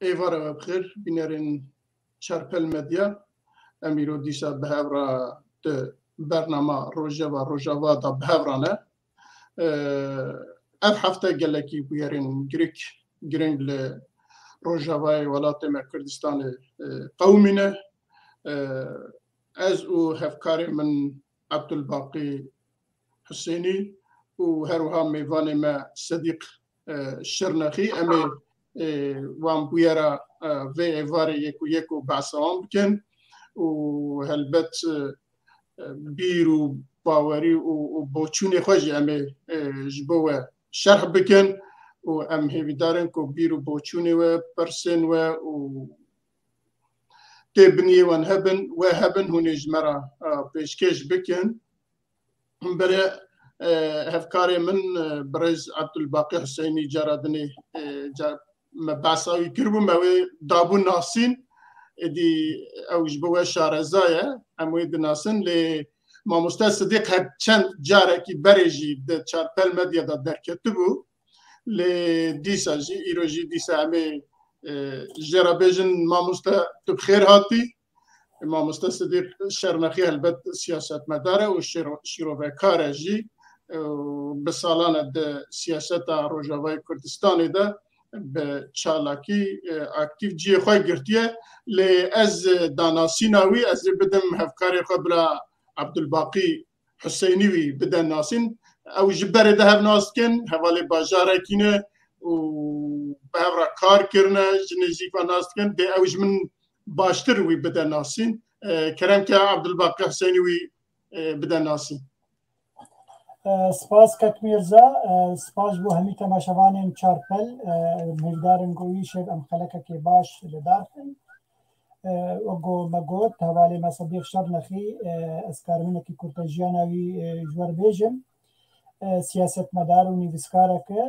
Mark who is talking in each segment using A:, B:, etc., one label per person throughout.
A: ایواره بخیر بینرین چرپل مدیا امیرو دیسا بهورا ده برنامه روژاوا دا بهورانه اف هفته گلکی بیارین گرینگ ل روژاوای ولات کردستان قومینه از او هفکاری من عبدالباقی حسینی و هروها میوان ما صدیق شرنخی امی وام بیارا و ایواره یکو بحثان بکن و هلبت بیرو باوری و بوچونی خوشی امی جبوه شرح بکن و ام هیوی دارن که بیرو بوچونی و پرسن و تبنی و هبن هونیج مرا پیشکش بکن برای هفکاری من برز عبدالباقی حسینی جارادنی مبعثاوی کربو موی دابو ناسین دی اوج بوه شارزایه اموی دناسن لی ماموستا صدیق هر چند جاره کی بریجی ده چارپل مدیا دا درکتو بو لی دیسا جی ایرو جی دیسا امی جرابیجن ماموستا تو بخیر هاتی ماموستا صدیق شرنخی البت سیاست مداره و شیروکاره جی بسالانه ده سیاست روژاوای کردستانی ده به چالاکی اکتیو جی خواه گرتیه لی از داناسیناوی از بدم هفکاری خواه برا عبدالباقی حسینیوی بدن ناسین او جبر ده هف ناس کن حوالی باجاره کنه و به هفرا کار کرنه جنزیفا ناس کن ده اوج من باشتر وی بدن ناسین کرم که عبدالباقی حسینیوی بدن ناسین
B: سپاس کت میرزا سپاس بو همی تماشاوانین چارپل مهدارن گویی شد ام خلقه که باش لدارخن وگو مگوت حوالی ما صدیق شرنخی از کارمینه که کرتاجیانوی جوار بیجم سیاست مدار و نیویسکاره که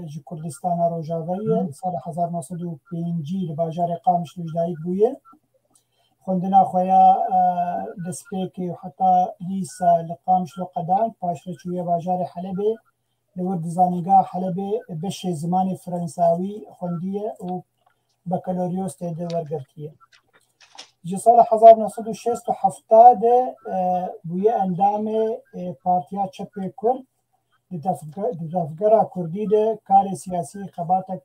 B: جی کردستان روژاویه سال 1905 لباجار قامش لجدایید بویه خوندنا خویا دسپیکی و حتی لیسا لقامش لو قدان پاشره چویه باجار حلبه لورد زانیگاه حلبه بش زمان فرنساوی خوندیه و بکالوریوس تیده ورگرتیه جی سال 1967 بویه اندام پارتیا چپ کرد دفگره کردی ده کار سیاسی خباتک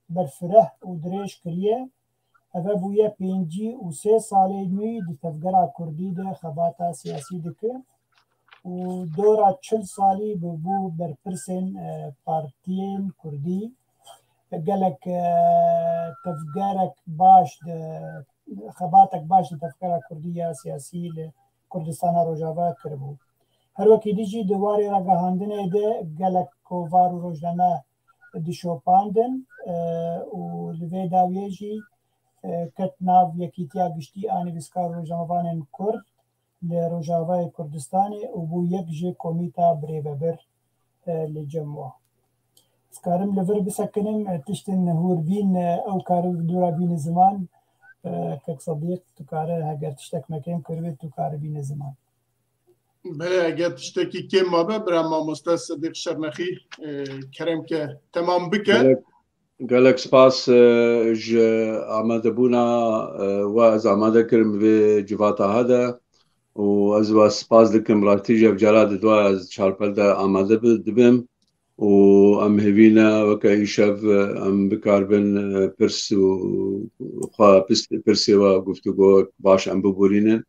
B: برفره و دریش کریه اوه بویه 53 ساله نوی دفگره کردی ده خباتا سیاسی دکه و دورا 40 سالی بو برپرسن پارتین کردی گلک تفگرک باش خباتک باش تفگره کردی سیاسی لکردستان روژاوا کربو هر وکی دیجی دواری را گهاندنه ده گلک کووار و روژنامه دشوپاندن و لوی داویجی کت ناو یکیتیا گشتی آنی بسکار روژنامه‌وانین کرد لروژاوای کردستانی و بو یک جی کمیتا بریببر لجموع سکارم لور بسکنم تشتن نهور بین او کارو دورا بین زمان کک صدیق تو کاره اگر تشتک مکیم کروید تو کاره بین زمان
A: بله اگر تشتکی که ما برای ماموستا صدیق شرنخی کرم که تمام بکن
C: گلک سپاس ج آماده بونا و از آماده کرم به جواتا هده و از و سپاس دکم راستی جب جلاد دو از چارپل ده آماده دبم و ام هوینا وکا ایشف ام بکاربن پرس و خواه پرسی و گفتگو باش ام ببورینن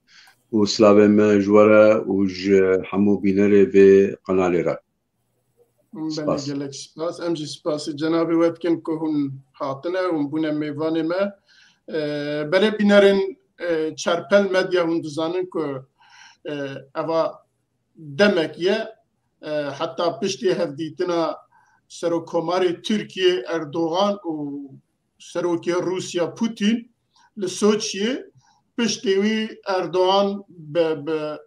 C: و سلام جواره و حمو بینره به قنالی را
A: بله گلک سپاس امجی سپاس جنابی وقت کن که هون حاطنه و بونه میوانه ما بله بینرین چارپل مدیا هون دزانن که اوا دمکیه حتی پشتی هفدیتنا سروکماری ترکیه اردوغان و سروکی روسیا پوتین لسوچیه پشتیوی اردوغان به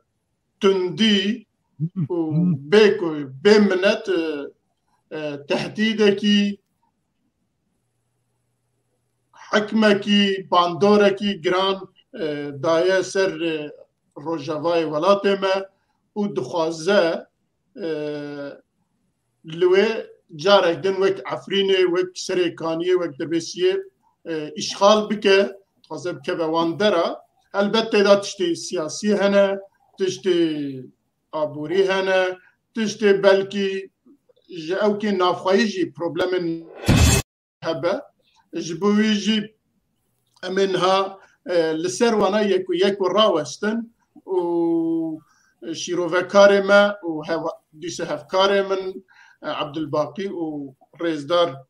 A: تندی و بمنت تهدیدکی حکمکی باندورکی گران دایه سر روژاوای ولات ما و دخوازه لوی جارك دن وقت عفريني وقت سريكانية وقت دبسية اشغال بکه تخوازه بکه وان درا البته دا تشتی سیاسی هنه تشتی آبوری هنه تشتی بلکی او که نافخوایی جی پروبلم هبه جبوی جی منها لسر وانا يكو راوستن و شيروفكاري ما و ديس هفكاري من عبد الباقي و ريزدار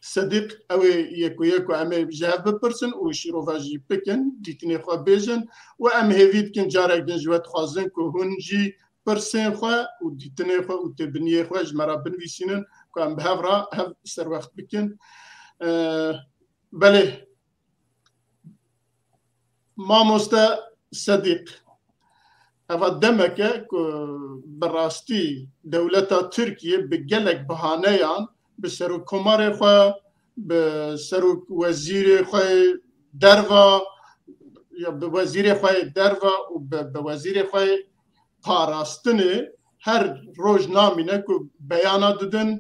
A: صديق او يكو امي جهاف ببرسن و شيروفاجي بكن ديتني خوا بيجن و ام هيفيد كن جارك دن جوات خوازن كو هنجي برسن خوا و ديتني خوا و تبنيه خوا جمرا بنويسينن كو ام بهافرا هف سر وقت بكن بله مامۆستا صدیق ئەڤە دەمەکە بەڕاستی دەولەتە تورکیە بە گەلێک بەهانەیان بە سەرۆکۆمارێ خۆ بە سەرۆک وەزیرێ خۆی دەرڤە یا بە وەزیرێ خۆی دەرڤە و بە وەزیرێ خۆی پاراستنێ هەر ڕۆژ نامینە و بەیانە ددن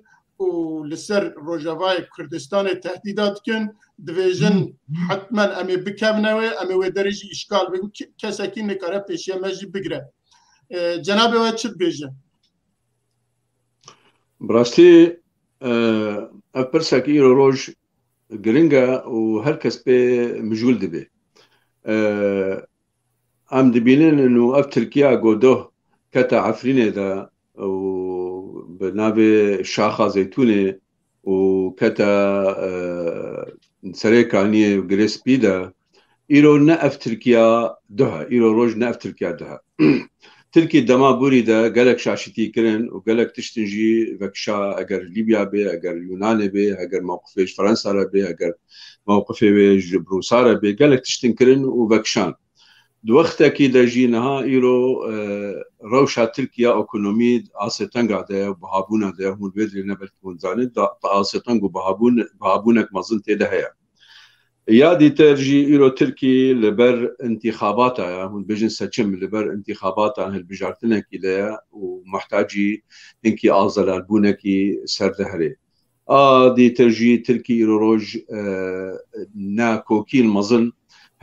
A: و لەسەر ڕۆژەڤای کوردستانی تهدیدات دکن دبێژن حتما ئەمێ بکەبنەوە ئەمێ وێ دەرەژی ئیشکال بێ کەسێکی نەکارە پێشیەمەژی بگرە جەنابێوە چت بێژە
C: بڕاستی ئەv pirsek îro roj giring e û her kes pê mijûl dibe em dibînin û ev Tirkiya godoh kete Efrînê de û bi navê Şaxa Zeytûnê û kete serê kaniyê Girêspî de îro ne ev Tirkiya duh e îro roj ne ev Tirkiya duh e Tirkiye dema borî de gelek şaşîtî kirin û gelek tiştin jî vekişa eger Libya bê eger Yunanê bê eger mewqifê ji Fransa re bê eger mewqifê wê ji Brûsa re bê gelek tiştin kirin û vekişan di wextekî de jî niha îro rewşa Tirkiya ekonomî asê tenga de ye bihabûna de ye hûn vê dilê ne belkî hûn zanin asê teng û bihabûnek mezin tê de heye Ya dîter jî îro Tirkî li ber intîxabata ye hûn bêjin seçim li ber intîxabata hilbijartinekî de ye û muhtacî hinkî azelalbûnekî ser de herê a dîter jî Tirkî îro roj ne kokîn mezin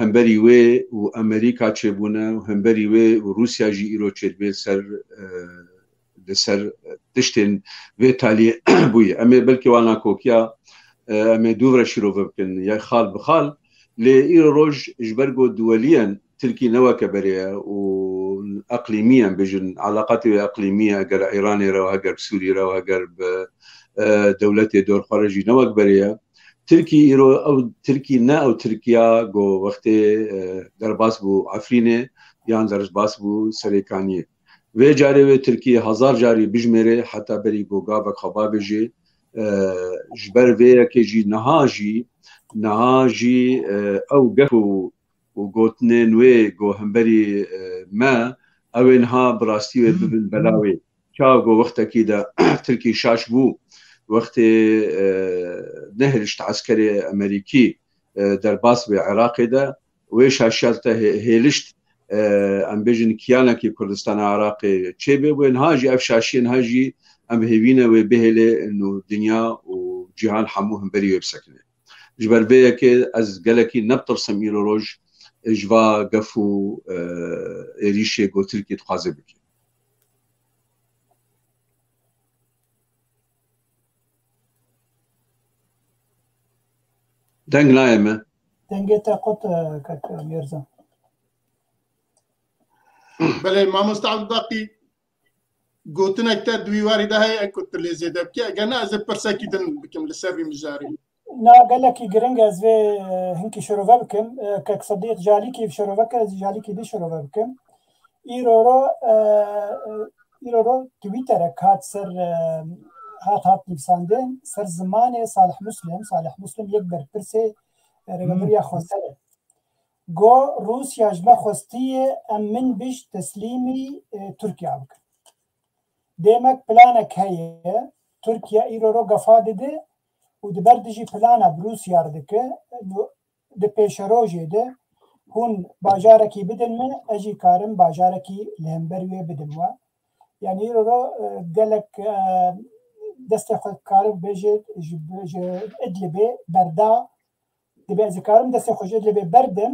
C: hemberî wê û Amerîka çêbûne û hemberî wê û Rûsya jî îro çêdibê li ser tiştên vê taliyê bûye em ê belkî wana kokiya em ê dû re şîrove bikin ya xal bi xal lê îro roj ji ber got duweliyan Tirkî ne weke berê û eqlîmiyan bêjin alaqatê wê eqlîmî eger Îranê re heger Sûrî re heger bi dewletê dorxwe re jî ne wek berê ye Tirkî îro ew Tirkî ne ew Tirkiya got wextê derbas bû Efrînê yan derbas bû serê kaniyê vê carê wê Tirkî hezar carî bijmêre heta berî got gavek xeba bêje ji ber vê yekê jî niha jî ew gef û gotinên wê got hemberî me ew ê niha bi rastî wê bibin bela wê çawa got wextekî de Tirkî şaş bû wextê nehêlişt eskerê Amerîkî derbas bê Iraqê de wê şaşiya te hêlişt em bêjin kiyanekî Kurdistana Iraqê çêbê wê niha jî ev şaşiyê niha jî em hêvîne wê bihêlê û dinya û cîhan hemû hemberî wê bisekine ji ber vê yekê ez gelekî nebtirsim îro roj ji va gef û êrîşê got Tirkî dixwaze bike deng naye me
B: dengê te qut kek Mêrza
A: بله مامۆستا عەبدولباقی گوتنێک te دوی warî de heye ku tu lê zêde bikî eger ne ez ê pirsekî din bikim li ser vî mijarî
B: Na gelekî giring ez vê hinkî şirove bikim kek Sedîq jalîkî şirove kir ez jalîkî dî şirove bikim îro ro Twîtterek hat ser hat nivîsandin ser zimanê Salih Muslim yek berpirsê rêveberiya Xweser got Rûsya ji me xwestiye em min bij teslîmî Tirkiya bikin demek planek heye Tirkiye îro ro gefa dide û di ber dijî plana bi Rûsya re dike di pêşerojê de hûn bajarekî bidin me ez jî karim bajarekî li hember wê bidim we yani îro ro gelek دەستی خۆکارم بێژێت ئەدلبێ بەردا دەبێ ئەزیکارم دەستی خۆش ئەدلبێ بەردم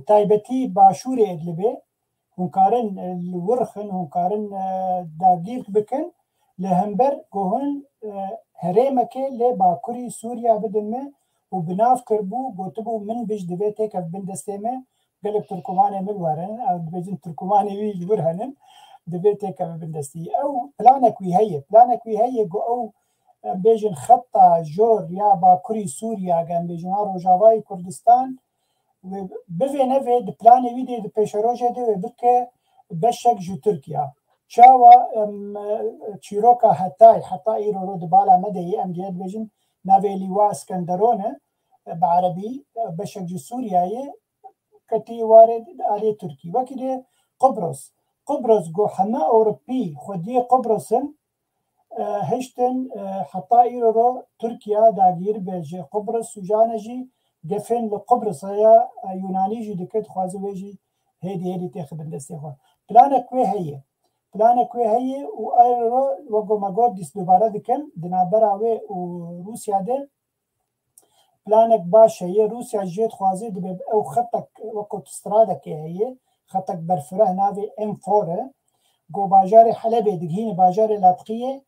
B: تایبەتی باشووری ئەدلبێ هونکارن ورخن هونکارن داگیر بکن لە هەمبەر گۆهن هەرێمەکێ لێ باکووری سووریا بدنمێ و بناف کردبوو گوتبوو من بش دەبێت تێکە بن دەستێمە gelek Türkmanê min werin dibêjin Türkmanê wî ji wir henin divê têke bibin destî ew planek wî heye planek wî heye ku ew bêjin xeta jor ya bakurî Sûriya em bêjin ha Rojavayê Kurdistan bivê nevê di planê wî de di pêşerojê de wê bike beşek ji Tirkiya çawa çîroka Hetay heta îro di bala Medeyê em diye dibêjin navê Lîwa İskenderûn e bi erebî beşek ji Sûriyayê كتي وارد عليه تركي وكده قبرص جو حما أوروبي خدي قبرصن هشتن حتى يرو تركيا داغير بيجي قبرص وجانجي جفن لقبرص هي يوناني جي دكت خوازي ويجي هيدي تاخذ الاستخدام بلانك وي هي وايرو وجو ماغود ديس دوباره دكن دنابراوي وروسيا ده بلانك باش هي روسيا جيت خوازي دبي او خطك وقت استرادك هي خطك برفره نافي ام 4 جو باجاري حلب دغين باجاري لاطقيه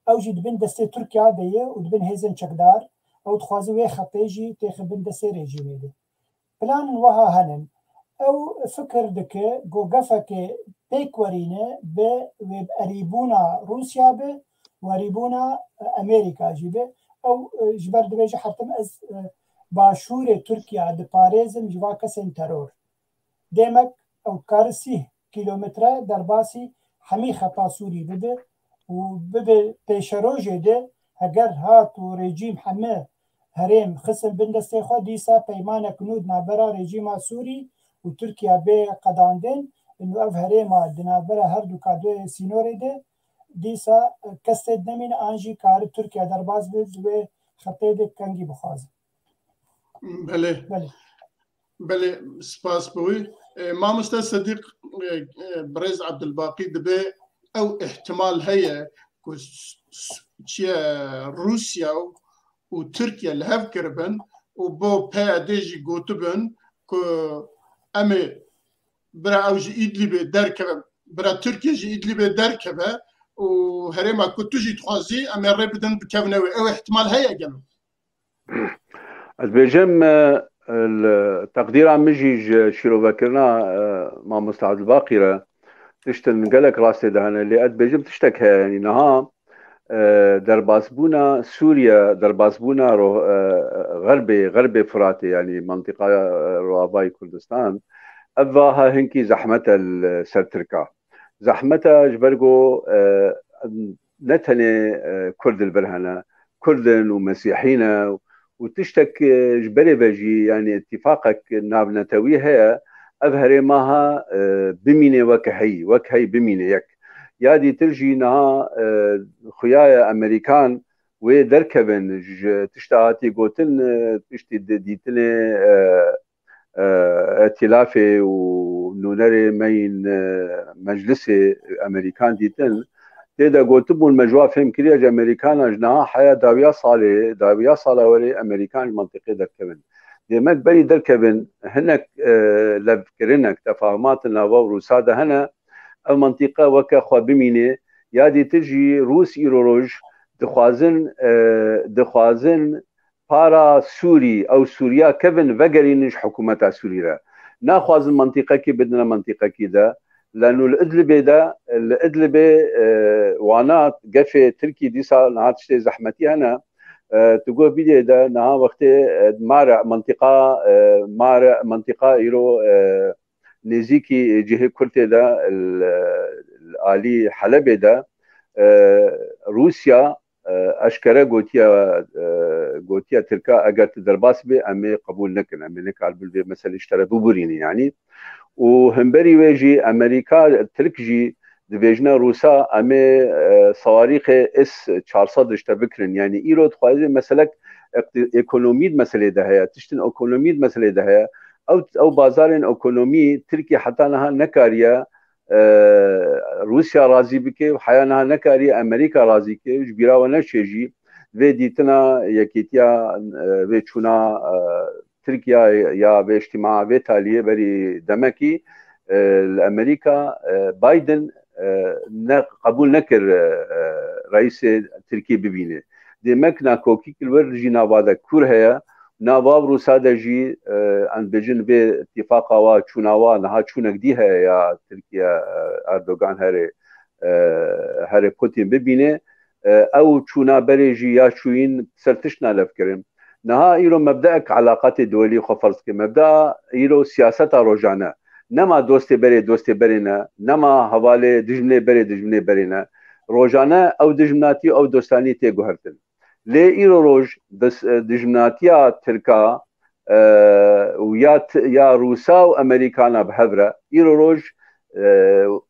B: او جد بن دستي تركيا ديه ودبن هيزن چقدار او تخوازي وي خطيجي تخبن دستي ريجيمي دي بلان وها هنن او فكر دك جو قفك بيكورينه ب اريبونا روسيا ب وريبونا امريكا جيبه او جبر دبيجي حتى از باشور تركيا د باريزم جوا كسن ترور ديمك او كارسي كيلومتر درباسي حمي خطا سوري بده وبده بيشروجي ده اگر هات و ريجيم حمي هريم خصم بندستي خو ديسا بيمانه كنود نابرا ريجيم سوري وتركيا بي قداندن انه اف هريما دنابرا هر دو كادو سينوري ده دیسا کسی نمین آنجی کار ترکیه در باز به خطه ده کنگی بخواز.
A: بله سپاس بوی ما مست صدیق برز عبدالباقی دبی او احتمال هیا که چیه روسیا و ترکیه لحف کربن و با پیادهجی گوتبن که امی برا اوجی ایدلیبه درکبه برا ترکیه جی ایدلیبه درکبه وهريما كنت تجي تخازي أما ربدن بكفنوي أو احتمال هيا قالوا
C: البيجم التقدير عم مجي شيرو بكرنا مع مستعد الباقرة تشتن قالك راسي دهنا اللي قد بيجم تشتكى يعني نها درباسبونا سوريا درباسبونا غربي فراتي يعني منطقة رواباي كردستان أباها هنكي زحمة السرتركا زحمتها جبرجو نتني كرد البرهنة كردن ومسيحيين وتشتك جبري بجي يعني اتفاقك ناب نتوي هي أظهر ماها بمينة وكهي بمينة يك يادي ترجي نها خيايا أمريكان ودركبن تشتاتي قوتن تشتي ديتني ائتلافي ونونري مين مجلسي امريكان ديتن تيدا قوتبون المجوا فهم كريج امريكان جناها حياة داوية صالة ولي امريكان المنطقة دركبن ديمك بري دركبن هناك لفكرنك تفاهمات النواو روسادة هنا المنطقة وكا خوابميني يادي تجي روس ايروروج دخوازن بارا سوري او سوريا كيفن فقرينش حكومة سوريا ناخذ المنطقة كي بدنا منطقة كده لانه الادلبه وانات قفه تركي ديسا نهات شتي زحمتي انا تقول بيدي ده نها وقت مار منطقة ايرو نزيكي جهه كلتي ده الالي حلب ده روسيا اشكره قوتيا تركا اگر تدرباس بي امي قبول نكن امي نكال بالبي مثلا اشترى بوريني يعني وهمبري ويجي امريكا تركجي دبيجنا روسا امي صواريخ اس 400 اشتبكرن يعني ايرو تخوازي مسلك ايكونومي مساله ده هي تشتن ايكونومي مساله ده هي او بازارن ايكونومي تركيا حتى انها نكاريا روسيا رازي بكي وحيانها نكاري أمريكا رازي كي وجبيرا ونشيجي في ديتنا يكيتيا في تشونا تركيا يا في اجتماع في تاليه بري دمكي الأمريكا بايدن قبول نكر رئيس تركيا ببينه دي مكنا كوكي كل جينا بعد كورها ناباب روسا دجي عند بجن في اتفاقا وشوناوا نها شونك ديها يا تركيا اردوغان هري بوتين ببينه او شونا بريجي يا شوين سرتشنا لفكرم نها ايرو مبدأك علاقات دولي خفرسكي مبدأ ايرو سياسة روجانا نما دوستي برينا نما حوالي دجمني برينا روجانا او دجمناتي او دوستاني تي گوهرتن لي ايرو روج دجمناتيا تركا ويا روسا وامريكانا بهبره ايرو روج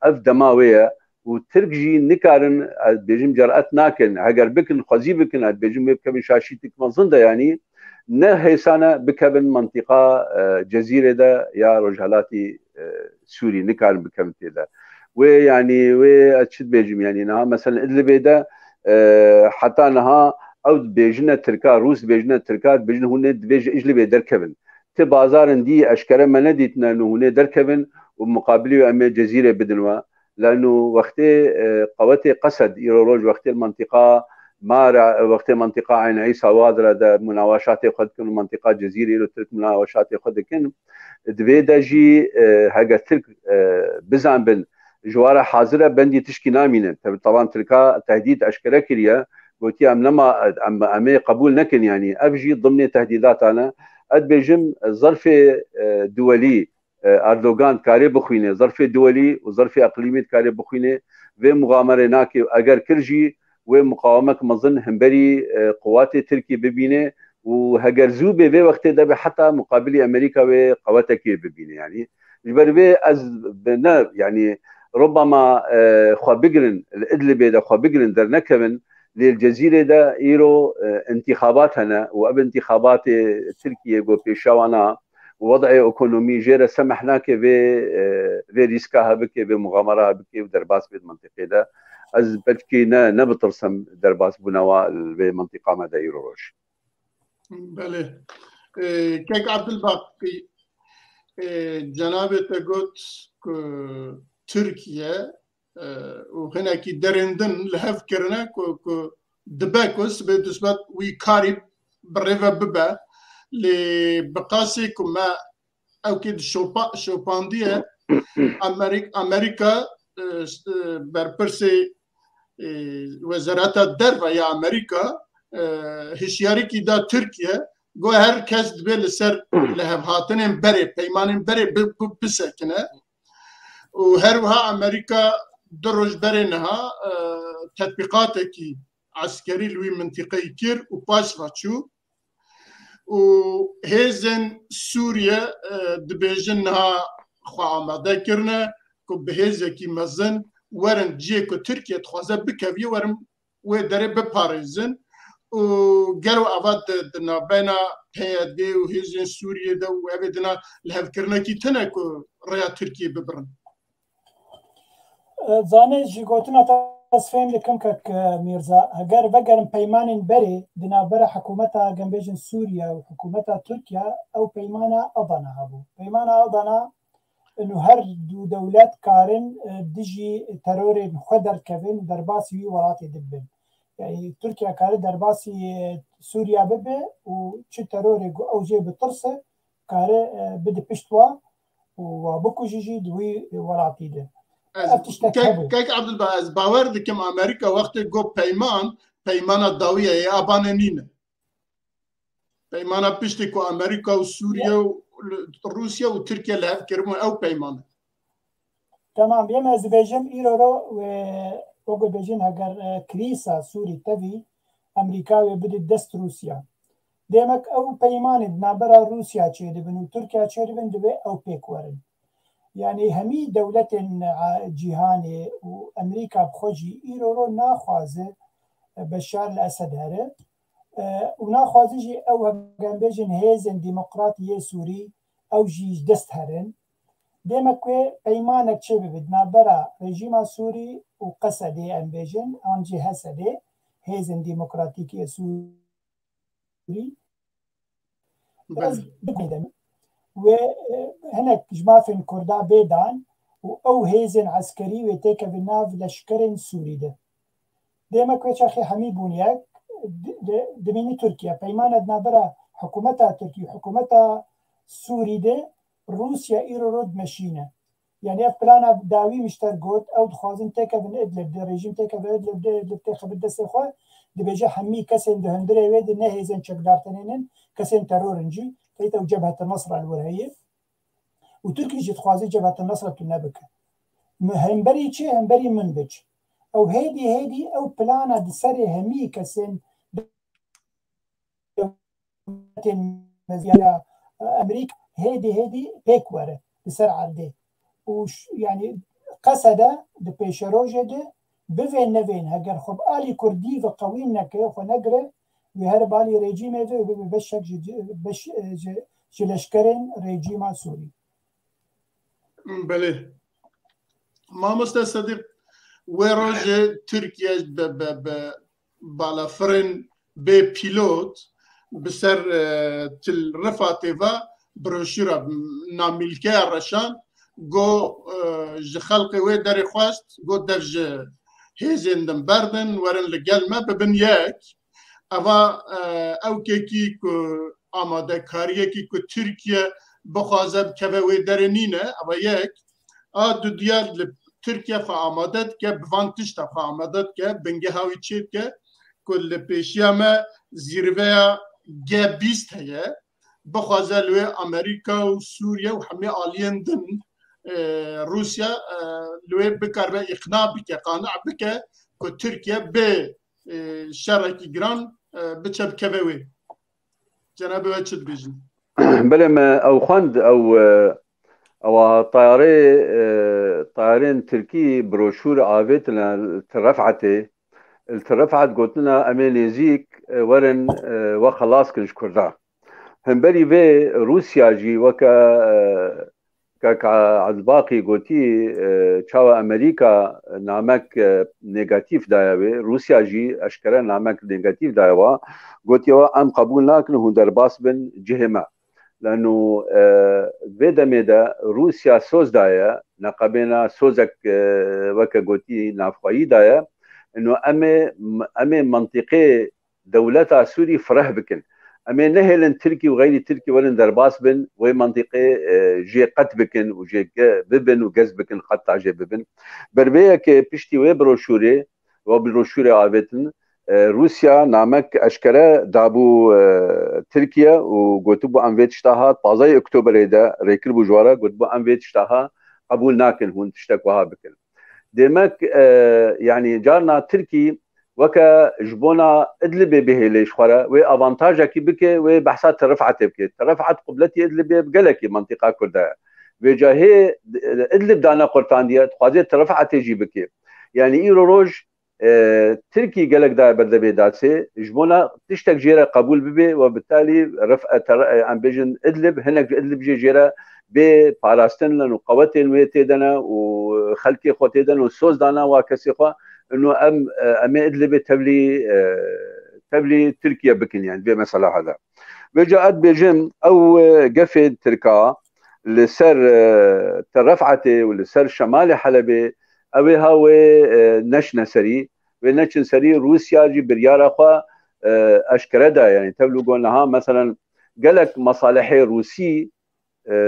C: اف دماويه وتركجي نكارن بيجم جرأت ناكن هجر بكن خزي بكن بيجم بكبن شاشيتك منظنده يعني نه سنه بكبن منطقه جزيره ده يا رجالاتي سوري نكارن بكبن ده ويعني واتشد بيجم يعني نها مثلا ادلب ده حتى نها او بيجنا تركا روس بيجنا تركا بيجنا هون بيج اجلب دركبن تي بازارن دي اشكال ما نديتنا انه هون دركبن ومقابله ام جزيره بدنوا لانه وقت قوات قصد ايرولوج وقت المنطقه ما وقت منطقه عين عيسى وادره ده مناوشات قد كن منطقه جزيره ترك مناوشات قد كن دبيدا جي هاجا ترك بزعم بن جواره حاضره بندي تشكي نامين طبعا تركا تهديد اشكره كريا قلتي ام لما ام قبول نكن يعني افجي ضمن تهديدات انا اد بيجم ظرف دولي اردوغان كاري بخوينه ظرف دولي وظرف اقليمي كاري بخوينه في مغامره ناكي اگر كرجي ومقاومه مظن همبري قوات تركي ببينه وهجر زوبه في وقت ده حتى مقابل امريكا وقواتك ببينه يعني جبربي از بنا يعني ربما خو بيجرن الادلب ده خو بيجرن درنا كمان للجزيره ده ايرو انتخابات هنا وقبل انتخابات تركيا جو بيشاوانا ووضع ايكونومي جيرا سمحناك في ريسكاها بكي بمغامره بكي ودرباس بالمنطقه ده از بلكي نبترسم درباس بنوا بمنطقه ما دايرو روش
A: بله كيك عبد الباقي جنابه قلت تركيا وهنا كي درندن لهف كرنا دباكوس بدسبات ويكاري بريفا ببا لبقاسي كما او كيد شوبانديه امريكا بربرسي وزارات الدربه يا امريكا هشياري كي دا تركيا جو هر كاس دبل سر لهف هاتن بري بيمان بري بسكنه وهروها امريكا دروج برينها تطبيقاتك عسكري لوي منطقي كير وباش فاتشو وهيزن سوريا دبيجنها خواما ذكرنا كبهيزة كي مزن ورن جيكو تركيا تخوزا بكافي ورن ودري بباريزن وقالوا أفاد دنا بينا هيدي وهيزن سوريا دا وابدنا لهذكرنا كي تنكو ريا تركيا ببرن
B: زانه جيغوتنا تصفين لكم كك ميرزا هجر بقرن بيمان بري دنابرة حكومتها جنبيجن سوريا وحكومتها تركيا أو بيمانا أضنا هبو بيمانا أضنا إنه هر دو دولات كارن دجي ترور خدر كفن درباسي وراتي دبن يعني تركيا كارن درباسي سوريا ببه وش ترور أو جي بطرسه كارن بده بشتوا وبكو جيجي دوي وراتي ده
A: كيك عبد الباز باور دكم امريكا وقت جو بيمان الضويه يا ابانينا بيمان بيشتكو امريكا وسوريا وروسيا وتركيا اللي هذكروا او بيمان
B: تمام بيما ازبيجن ايرو وقو بيجن هجر كريسا سوري تبي امريكا بدي دست روسيا ديمك او بيمان نابرا روسيا تشيد بن تركيا تشيد بن دبي او بيك ورن يعني همي دولة جهاني وأمريكا بخوجي إيرو ناخوازه بشار الأسد هره وناخوازه جي أو جنبيجن هيزن ديمقراطية سوري أو جي دست هرن ديما كوي بيمانك شبه بدنا برا رجيم سوري وقصدي ام بيجن انجي هسدي هيزن ديمقراطيكي سوري بس بدنا وهناك جمافن كردا بيدان او هيزن عسكري وتيكا بالناف لشكرن سوري ده ديما كوي شاخي حمي بونياك دميني تركيا بيمان ادنا برا حكومتها تركيا حكومتها سوري ده روسيا ايرو رود مشينه يعني اف بلانا داوي مشتر قوت او دخوازن تيكا بن ادلب ده ريجيم تيكا بن ادلب تيكا بالدس خو دي بيجا حمي كسن دهندري ويد نهيزن شقدار تنين كسن ترورنجي تيتا جبهه النصر الورهيه وتركي جي تخوازي جبهه النصر تنبك همبري تشي همبري منبج او هيدي او بلانا دسري همي كسن مزيانا امريكا هيدي بيكوره بسرعه دي وش يعني قصده بيشروجه دي بفين نفين هجر خب آلي كردي وقوي نكه ونقره وهرب آلي ريجيمه في بشك بش جلشكرين ريجيما سوري.
A: بله ما مستصدق وروج تركيا بالافرن ببيلوت بسر تل رفاتيفا بروشيرا ناميلكي الرشان جو خلقي وي داري خواست جو درج هيزن دم بردن ورن لقلمة ببنياك اوا او كيكي كو آماده كاريه كي كو تركيا بخوازب كوي وي دارنينه اوا يك دو ديال تركيا فآمادت که بوانتش تا فآمادت که بنگه هاوی چید که کل پیشیامه زیروه G20 هەیە بخوازە لێ ئەمریکا و سووریا و هەمێ ئالیەندن رووسیا لێ بکاربە ئیقنا بکە قانع بکە کە تورکیا بێ شەڕێکی گران بچە بکەوێ وێ جەنابێ وە چت بێژن
C: بلى ما او خند او طيارين تركي بروشور عابت الترفعت قلت لنا امينيزيك ورن وخلاص كنش كردا هم بري في روسيا جي كاك عالباقي قلتي تشاو امريكا نامك نيجاتيف دايوي روسيا جي اشكرا نامك نيجاتيف دايوا قلتي ام قبول ناكن هون درباس بن جهما لانه بدا ميدا روسيا سوز دايا نقبنا سوزك وكا قلتي نافخوي دايا انه امي منطقه دولتها سوري فرح بكن امي نهلن تركي وغير تركي ولن درباس بن وي منطقه جي قت بكن وجي ببن وجز بكن قطع جي ببن بربيه كي بيشتي وي بروشوري وبروشوري عابتن روسيا نامك اشكره دابو تركيا وقوتبو انفيت اشتاها طازي اكتوبر دا ريكربو جوارا قوتبو انفيت اشتاها قبول ناكن هون تشتكوها بكن ديمك يعني جارنا تركي وكا جبونا ادلبي به ليش خورا و افانتاجا كي بكي و بحثات رفعت بكي رفعت قبلتي ادلبي بقلكي منطقه كردها وجاهي ادلب دانا قرطانديه تخازي رفعت يجي بكي يعني ايرو روج تركي قالك دا بردبي داتسي جبونا تشتك جيرا قبول ببي وبالتالي رفع امبيجن ادلب هناك ادلب جيرا بباراستن لانه قوتين ويتيدنا وخلكي خوتيدنا وسوز دانا وكسي خو انه ام ادلب تبلي تركيا بكن يعني بمسألة هذا وجاءت بجم او قفد تركا لسر ترفعتي ولسر شمال حلبي اوي هاو نشنا سري ونشن سري روسيا جي بريارا خو اشكردا يعني تبلو قولناها مثلا قالك مصالحي روسي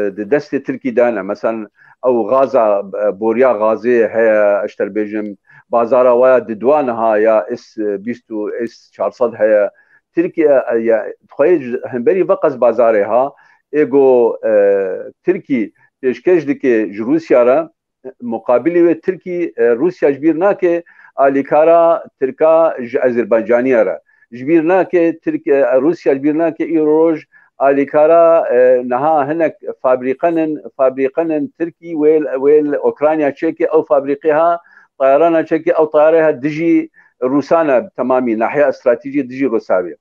C: دست تركي دانا مثلا او غازا بوريا غازي هي اشتر بيجم بازارا ويا ددوانها يا اس بيستو اس 400 هي تركيا يا تخيل همبري بقص بازارها ايجو تركي تشكيش دكي روسيا را مقابله تركي روسيا جبيرناك اليكارا تركا ازربيجانيه را جبيرناك تركيا روسيا جبيرناك ايروج اليكارا نها هناك فابريقن تركي ويل اوكرانيا تشيكي او فابريقها طيران تشيكي او طيارها دجي روسانا تمامي ناحيه استراتيجيه دجي روساويه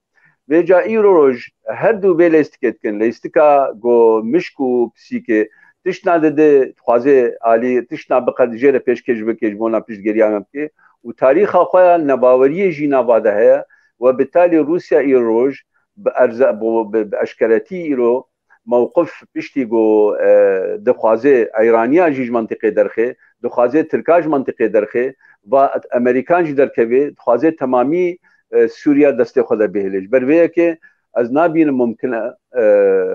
C: بيجا ايروج هردو بيلستكت كن ليستكا جو مشكو بسيكي تشنا ده خوازه عالی تشنا بقد جره پیشکش بکش بونا پیشگیریان بکی و تاریخ خواه نباوری جینا واده هیا و بالتالي روسيا إيروج بأشكالتي إيرو موقف بيشتيجو دخوازي إيرانيا جيج منطقة درخي دخوازي تركاج منطقة درخي وأمريكان جي دركبي دخوازي تمامي سوريا دستي خدا بهلج برويه كي از نابين ممكن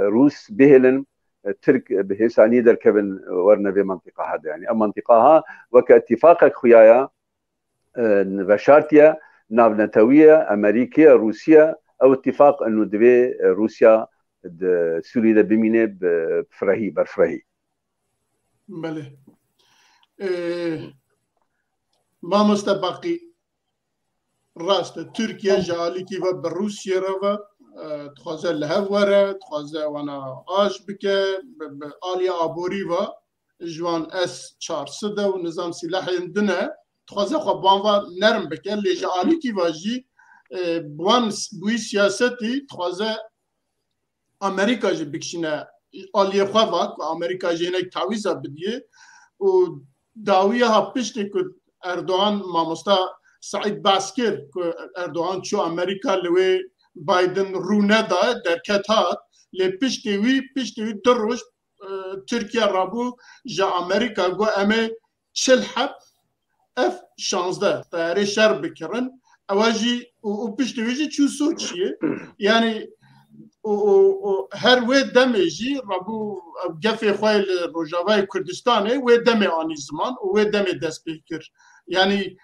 C: روس بهلن ترك بهساني دركبن ورنا في منطقة هذا يعني منطقة وكاتفاق خيايا وشارتيا نافنتوية أمريكية روسيا أو اتفاق أنه دبي روسيا سوريا ده بمينه بفرهي برفرهي.
A: بله. ما مستبقي راست تركيا جالي كيف بروسيا روا تخازل لهورة تخازل وانا آش بك آليا أبوري و جوان اس 400 ونظام سلاحي عندنا تخازل خبان نرم بك اللي جالي كيف جي بوان بوي سياستي تخازل أمريكا جي بكشنا آليا خواك وأمريكا جي هناك تعويزة بديه وداوية بيشتي كد أردوغان ماموستا سعيد باسكر أردوغان شو أمريكا لوي بايدن روندا در كتات لبيشتي دروش تركيا رابو جا أمريكا جو أمي شلحب اف 16 طياري شر بكرن أواجي وبيشتي ويجي شو سوتشي يعني هر وی دمی جی رابو گفی خواه روجاوای کردستانه وی دمی آنی زمان و وی دمی دست بکر یعنی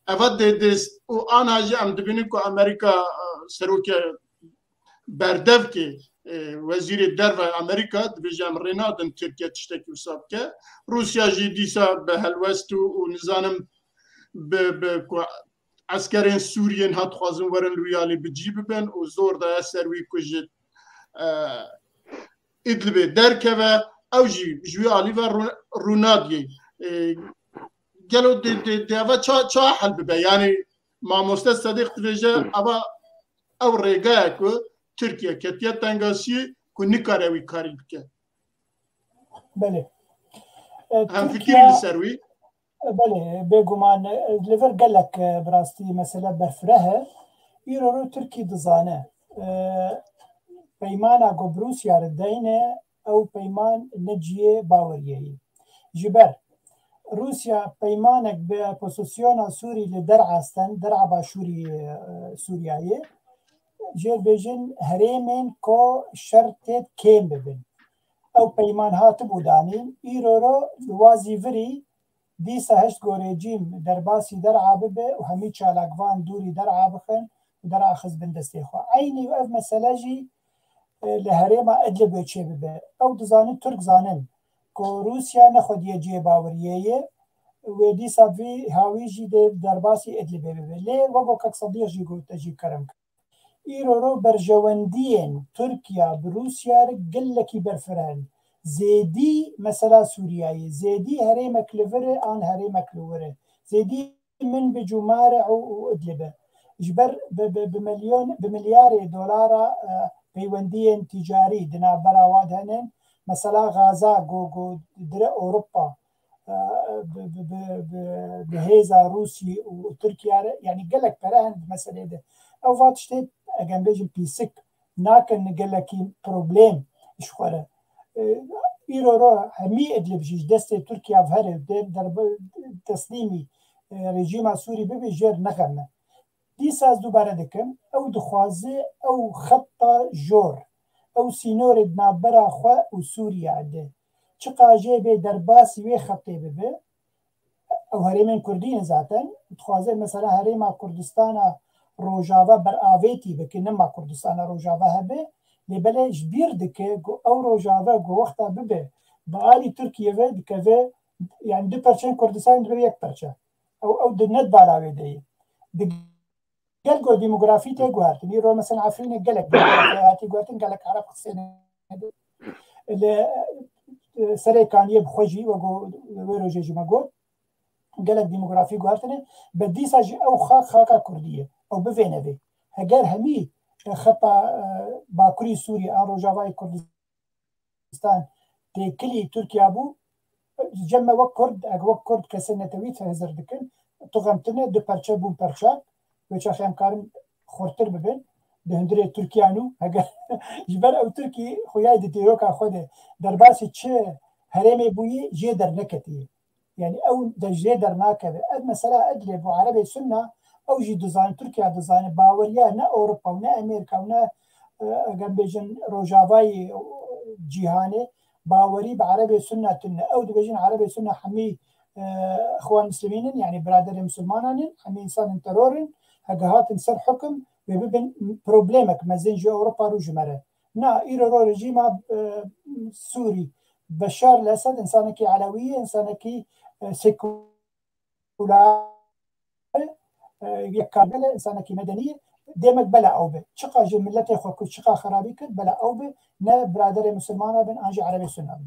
A: اول دست و آن هاجی ام دبینیم که امریکا سروک بردف که وزیر در و امریکا دبیجم رینادن ترکیه تشتکی وصاب که روسیا جی دیسا به هلوست و نظانم به عسکرین سورین هات خوازن ورن لویالی بجیب بن و زور دا سروی کجید إدلبي دركبة أو جوي عليها رونادي قالوا دي أبا شو حل ببا يعني مع مستشفى صديق تريجا أبا أو رجاك تركيا كتير تنقاسي كونيكاروي كاري بك.
B: بله.
A: هم فكري للسروي.
B: بله بيجومان ليفر قال لك براستي مثلا بفرها يرو تركي دزانه. پیمانا گبروسیا ردینه او پیمان نجیه باوریهی جبر روسیا پیمانک به پوزیسیون سوری لدرع هستن درع باشوری سوریایی جر بیجن هریمن کو شرطت کم ببین او پیمان هات بودانین ایرو وازیوری دیسا هشت گوریجیم در باسی درع ببه و همی چالاقوان دوری درع بخن و درع خز بندستی خواه عینی و اف مسئله جی لهريما ادلب يچه ببه او دزانن ترک زانن کو روسیا نخود يجي باوريه و دي صافي هاويجي درباسي ادلب ببه لي وگو كك صديق جي گو تجي كرم ايرو برجوندين تركيا بروسيا قلكي برفران زيدي مثلا سورياي زيدي هريما كلفر ان هريما كلوره زيدي من بجمارع وادلبه جبر بمليار دولار پیوندین تجاری دنا براواد هنن مثلا غازا گو در اوروبا بهيزا روسي وتركيا يعني قال لك برهن المساله ده او فاتشتي اجن بيجن بيسك ناكن قال لك بروبليم شخوره ايرو همي ادلب جيش دست تركيا فهر در تسليمي رژیم سوري ببيجر نغمه دیساز دوباره دکم او دخوازه او خطه جور او سینور دنابرا خواه و سوریا ده چه قاجه به درباسی وی خطه ببه او هریمین کردین زاتن دخوازه مثلا هریما کردستان روجاوا بر آویتی بکی نما کردستان روجاوا هبه لبله جبیر دکه او روجاوا گو وقتا ببه با آلی ترکیه و دکه يعني 2% كردستان دبر 1% او دنت بالاوي دي قال ديموغرافي تاغوارت نيرو مثلا عارفين قالك ديموغرافي غوارتن قالك عرب خصنا سري كان يبخجي وغو ويروجي ماغو قالك ديموغرافي غوارتن بدي ساجي او خاكا كرديه او بفينبي هقال همي خطا باكوري سوريا روجافاي كردستان تكلي تركيا بو جمع وكرد كرد كسنتوي تهزر دكن تغمتنا دو برشا بون برشا ويش خيام كارم خورتر ببن دهندري تركيانو هجا جبر او تركي خويا ديروكا خوده درباسي تشه هرمي بوي جيدر نكتي يعني او جيدر ناكده مثلا ادري بو عربي سنه او جي ديزاين تركيا ديزاين باوريا نا اوروبا ونا امريكا ونا جنبجن روجافاي جيهاني باوري بعربي سنه او دبجن عربي سنه حمي اخوان مسلمين يعني برادر مسلمانين حمي انسان ترورن هجهات انسان حكم ببن بروبليمك مازين جو اوروبا روج مره نا ايرو رجيم سوري بشار الاسد انسانكي علويه انسانكي سيكولار يكابله انسانكي مدنيه ديمك بلا اوبه شقا جملتي خوك شقا خرابي كد بلا اوبه نا برادر مسلمانه بن انجي عربي سنه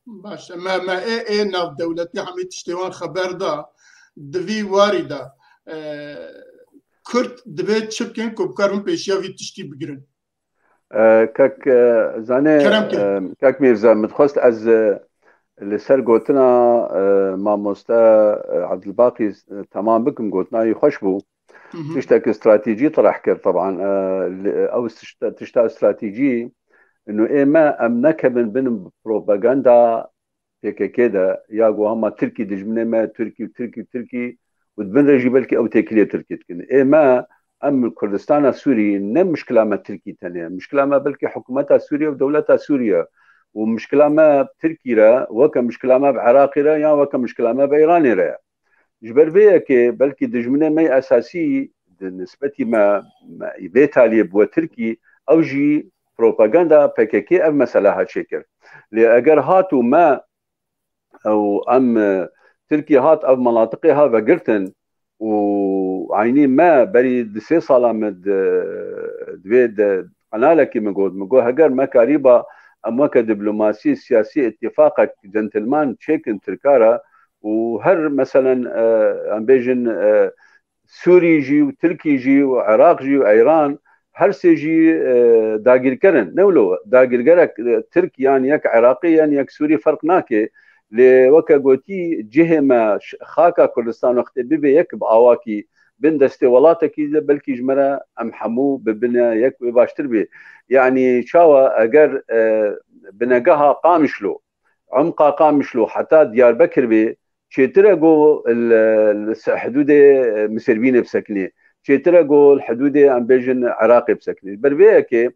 A: باش ما ايه ناف دولتي حمي تشتوان خبر دا دفي وارده كرد دبيت شبكن كوبكارم بيشيا في تشتي بقرن
C: كاك زاني كاك ميرزا متخصص از لسر قوتنا ما مستا عبد الباقي تمام بكم قوتنا يخش بو تشتاك استراتيجي طرح كر طبعا او تشتا استراتيجي انه ايه ما امنك من بين بروباغندا هيك كده ياقو هما تركي دجمنه ما تركي ودبن رجي بلكي او تاكليه تركي تكن ايه ما ام كردستان السوري نم مشكله ما تركي تانية مشكله ما بلكي حكومتها سوريا ودولتها سوريا ومشكله ما تركي را وكا مشكله ما بعراقي را يا وكا مشكله ما بايراني را جبر بيه كي بلكي دجمنه ما اساسي نسبتي ما يبيتها لي بو تركي او جي بروباغندا PKK اف مساله هالشكل لي اگر هاتو ما او ام تركيا هات او مناطقها بقرتن وعينين ما بريد 3 صاله مد دويد قنالك مقول هجر ما كاريبا اما كدبلوماسي سياسي اتفاقك جنتلمان تشيكن تركارا وهر مثلا ام بيجن سوري جي وتركي جي وعراق جي وايران هر سيجي داقير كرن نولو داقير كرك تركي يعني يك عراقي يعني يك سوري فرق ناكي لوكا قوتي جهه ما خاكا كردستان وقت بيبي يك باواكي بين دستوالاتكي بلكي جمره ام حمو ببنا يك باشتر بي يعني شاوا اگر بنقها قامشلو عمقا قامشلو حتى ديار بكر بي شيترقو الحدود مسربين بسكنه شيترقو الحدود ام بيجن عراقي بسكنه بربيكي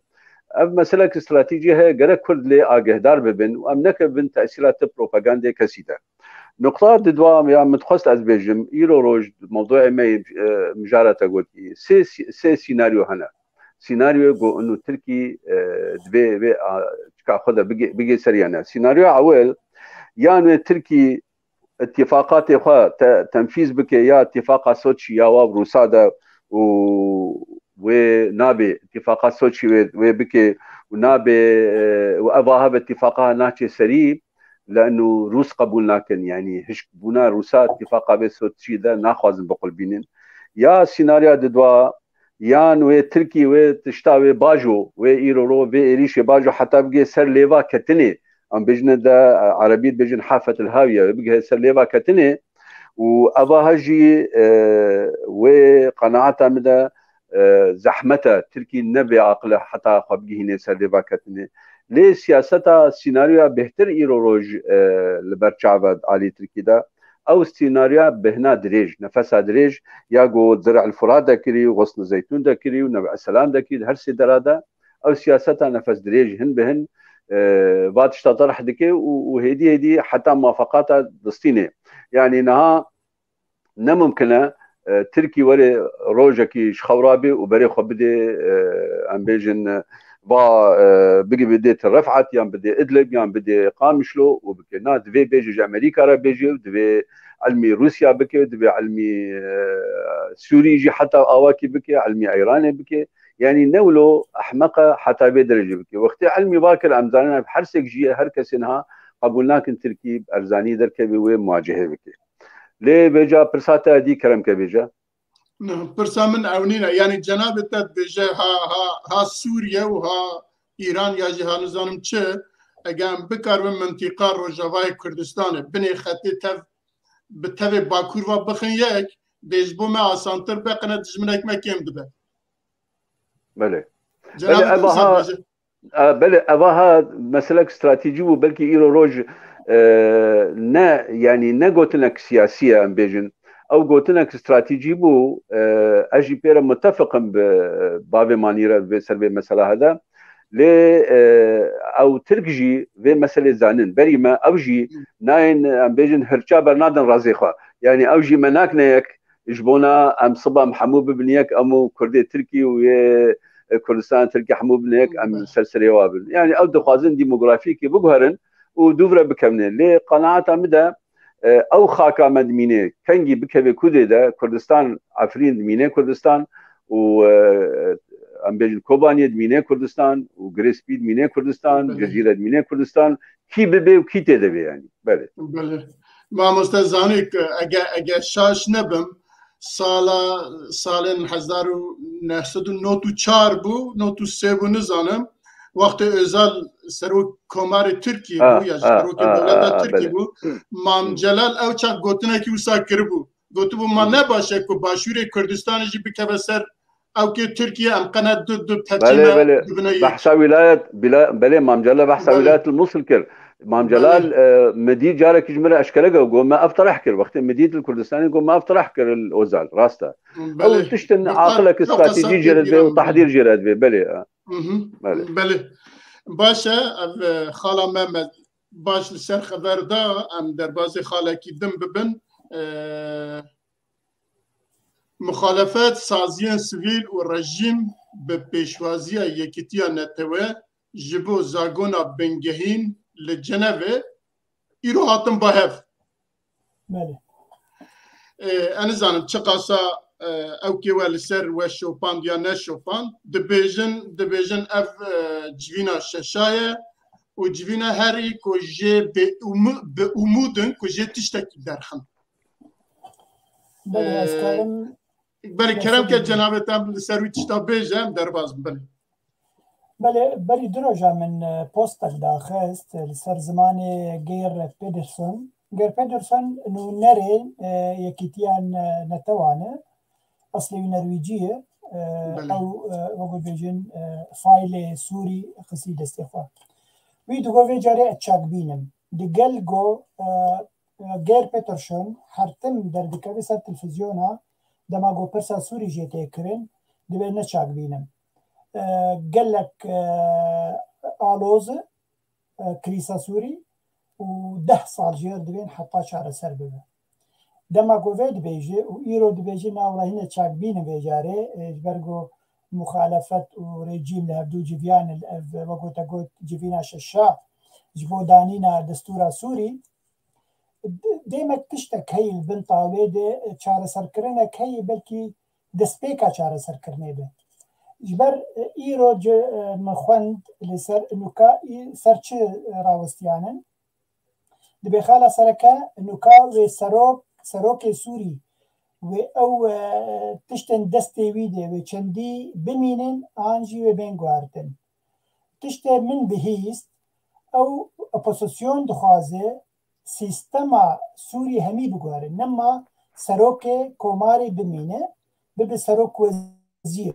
C: اف مسألة استراتيجية جرى كرد لي آگهدار ببن وامنك بن تأثيرات بروباغندا كسيدة نقطة دوا يا متخصص از بيجم ايرو روج موضوع ما مجارة قلتي سي سيناريو هنا سيناريو جو انه تركي دبي كاخذها بيجي سريعنا سيناريو اول يعني تركي اتفاقات تنفيذ بك يا اتفاق سوتشي يا وروسادا ونابي اتفاقات سوتشي وبكي ونابي واباها باتفاقها ناتشي سري لانه روس قبول لكن يعني هش بنا روسا اتفاقا بسوتشي ده ناخذ بقول بينن يا سيناريو دوا يان و تركي و تشتاوي باجو و ايرورو و ايريش باجو حتى بقي سر ليفا كتني ام بجن ده عربي بجن حافه الهاويه بقي سر ليفا كتني واباها جي وقناعتها مدى زحمتها تركي النبي عقله حتى خبجي هنا سلبا كتني ليه سياستها سيناريو بهتر ايروروج لبرشعبد علي تركي ده او سيناريو بهنا دريج نفسها دريج ياقو زرع الفرات دكري وغصن زيتون دكري ونبع السلام دكري هر سيدرادا او سياستها نفس دريج هن بهن بعد اشتطرح دكي وهدي حتى موافقاتها دستينه يعني نها نممكنه تركي وري روجكي شخورابي وبري خو بدي ام بيجن با بيجي بدي رفعت يام بدي ادلب يام بدي قامشلو وبكي ناد في بيجي امريكا را بيجي دبي علمي روسيا بكي دبي علمي سوري يجي حتى اواكي بكي علمي ايراني بكي يعني نولو احمقه حتى بدرجه بكي وقت علمي باكر امزاننا بحرسك جي هركسنها قبولناك تركي ارزاني دركبي ومواجهه بكي ليه بيجا برساتا دي كرم كبيجا
A: برسا من عونينا يعني جناب بيجا ها سوريا وها ايران يا جهان نظام تشه اگم بکارم منطقه روجاوای کردستان بنی خطی تف بتوی باکور و بخن یک دیجبو ما آسانتر بقنه دجمنک مکیم دبه.
C: بله.
A: جناب
C: أباها بله أباها مسألة استراتيجية وبلكي إيرو روج نا يعني نا قوتنك سياسية أم بيجن أو قوتنك استراتيجي بو أجي بيرا متفقا ببابي مانيرا في سربي مسألة هذا لي أو تركجي في مسألة زانن بريما أوجي ناين أم بيجن هرشا برنادن رازيخوا يعني أوجي مناكنيك جبونا أم صبا محمود ببنيك أمو كردي تركي ويا كردستان تركي حموب نيك ام سلسله وابل يعني او دخوازن ديموغرافيكي بقهرن ودوفرا بكمنه لي قناعه مدى او خاكا مدمينه كنجي بكبي كودي ده كردستان عفرين مينه كردستان و ام بيجن كوباني مينه كردستان وغريسبيد مينه كردستان جزيره مينه كردستان كي ببي وكي تدبي يعني بله
A: ما مستزانيك اجا شاش نبم سالن 1994 بو 93 بو نزانم وقت ازال سرو کمار ترکی بو یا سرو که دولت ترکی بو مام جلال او چا گوتنه کی وسا کربو گوتو بو ما نباشه کو باشور کردستان جی بکبه سر او که ترکیه ام قناه دو ترکیه
C: بله بحث ولايه بله مام جلال بحث ولايه الموصل كر مام جلال مديد جارك يجمر اشكالك وقول ما افتر احكر وقت مديد الكردستاني يقول ما افتر احكر الاوزال راسته او تشتن عقلك استراتيجي جرد به وتحضير جرد به بله
A: بله باشه خاله محمد باش لسر خبر دا ام در بازی خاله کی دم ببن مخالفت سازیان سویل و رژیم به پیشوازی یکیتیا نتوه جبو زاگونا بنگهین لجنوه ایرو هاتم با هف انا زانم چه قاسا او که ولی سر و شوپاند یا نشوپاند دبیجن اف جوینا ششایه و جوینا هری که جه به امودن که جه تشتکی درخم بله کرم که جنابتم لسر وی تشتا بیجم در باز بله
B: بله دروجه من پوستك داخست لسر زمان غير بيدرسون انه نري يكيتيان نتوانه اصلي نرويجيه او وقت بيجن فايل سوري قصيده استخفاء ويدو في جاري اتشاك بينم دقل جو غير بيترسون حرتم در دكابيسة التلفزيونها دما جو برسا سوري جيتي كرين دبي نتشاك بينم قال لك آلوز كريسا سوري و10 صال جير دبين حطا شعر سربه دما قوفيد بيجي وإيرو دبيجي ناولا هنا تشاك بين بيجاري جبرقو مخالفة وريجيم لهبدو جيفيان وقو تقول جيفينا ششا جبو دانينا دستورا سوري ديما تشتك هاي البنطة وليدي شعر سركرنا هاي بلكي دسبيكا شعر سركرنا به جبر ایرو مخوند لسر نوکا سرچ راوستیانن دبی خاله سرکا نوکا و سروک سوری و او تشتن دستی ویده و چندی بمینن آنجی و بینگوارتن تشت من بهیست او اپوزیسیون دخوازه سیستما سوری همی بگواره نما سروک کوماری بمینه ببی سروک وزیر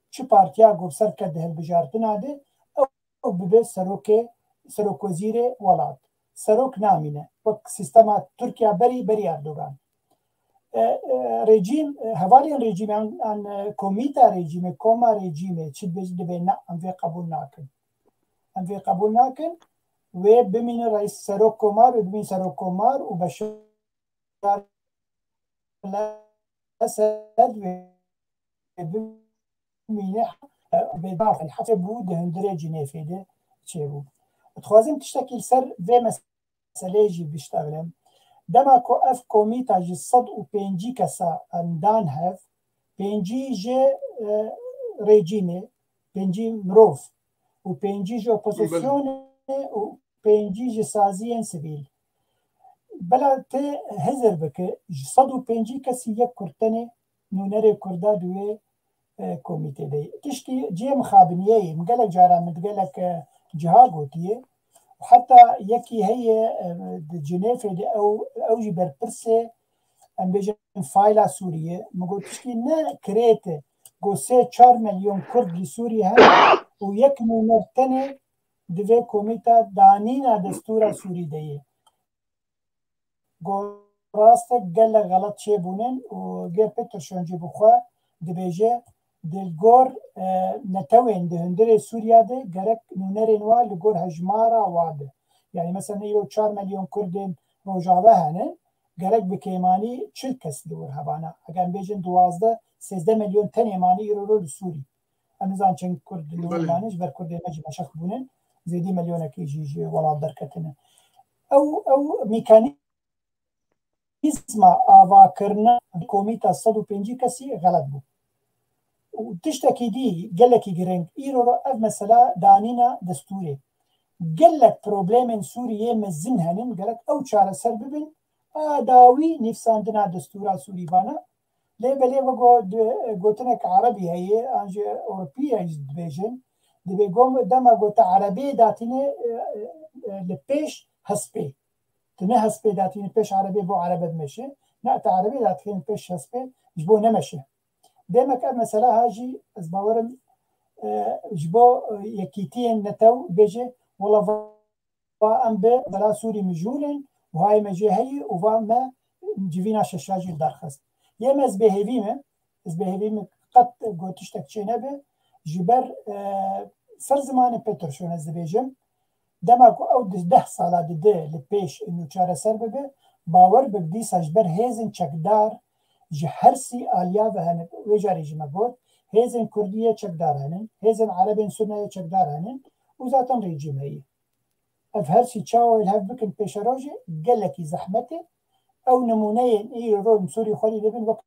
B: چه پارتیا گفت سر کرده هلبجارتنا ده او ببه سروک وزیر ولاد سروک نامینه و سیستما ترکیه بری اردوغان رژیم حوالی رژیم ان کمیتا رژیم کوما رژیم چی بجده نه ام قبول نکن و بمین رئیس سروک کومار و بمین سروک کومار و بشار الاسد و مینه بداخل حتى بود هندره جنيفيده تشيبو تخوازم تشتكي سر في مسألة جي بيشتغلم دما كو اف كوميتا جي صد و بينجي كسا اندان هف بينجي جي ريجيني بينجي مروف و بينجي جي اوبوزيسيون و بينجي جي سازيين سبيل بلا تي هزر بك صد و بينجي كسي يك كرتني نونري كردا دوي كوميتي دي تشكي جي مخابنيه مقالك جارا متقالك جها قوتيه وحتى يكي هي جنيف أو جبر برسي أم بيجن فايلا سوريا ما قلتش كي نا كريته قو 4 مليون كرد لسوريا ويكنو مرتني دفي كوميتا دانينا دستورا سوري ديه قو راستك قال غلط شي بونن وغير بيتر شونجي بخوا دبيجي دلگور نتوين دهندري سوريا ده جرك نونرين وا لگور هجمارا واده يعني مثلا يو 4 مليون كردين روجاوه هنن جرك بكيماني 40 كس دور هبانا اگر بيجن 12 13 مليون تن يماني يرو سوري امزان چن كرد نورمانج بر كرد مج مشخ بونن زيدي مليون كيجي ولا دركتنا او ميكانيزم آوا کرنا كوميتا 105 كسي غلط بو وتشتكي دي قالك جرينج ايرو اف مثلا دانينا دستوري قالك بروبليم سوريا مزنهن قالك او شار سبب داوي نفس عندنا دستور سوري بانا ليه بلي قلتلك عربي هي انجي اوروبيه ديفيجن دي بيقوم دما قلت عربي داتيني لبيش هسبي تنه هسبي داتيني بيش عربي بو عربي ماشي نقطع عربي داتيني بيش هسبي جبو نمشي دائما كان مثلا هاجي ازباورم جبو يكيتين نتو بيجي والله ام بلا سوري مجولن وهاي مجي هي وما جيفينا شاشاجي درخص يا از بهيفيم قد قلتش تكشينه جبر سر زمان بترشون از بيجم دماغ او 10 ساله ده لبيش انه چاره سر ببه باور ببدي سجبر هيزن چکدار جهرسي آليا وهن وجاري جمعود هيزن كردية چكدار هنن هيزن عربين سنة چكدار هنن وذاتن ريجيم هي افهرسي چاو الهف بكن بيشاروجي قلكي زحمته او نمونين اي رول سوري خولي لبن وقت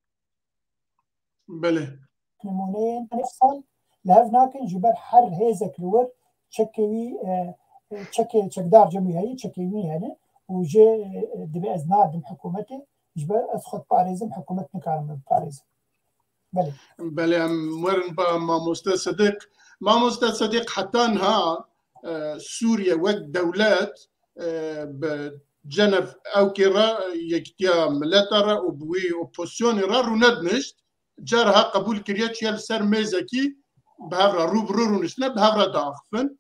A: بله
B: نمونين نفصل لهف ناكن جبر حر هيزك لور چكوي چكي چكدار جمعي هي چكيوي هنن وجي دبي ازناد حكومته جبر أسخط باريزم حكومة نكارم باريزم
A: بله مرن با ما مستر صديق حتى انها سوريا وقت دولات بجنف او كرا يكتيا ملاترا وبوي اوبوسيون را روندنشت جارها قبول كريات يال سر ميزكي بهافرا روبرو نشنا بهافرا داخفن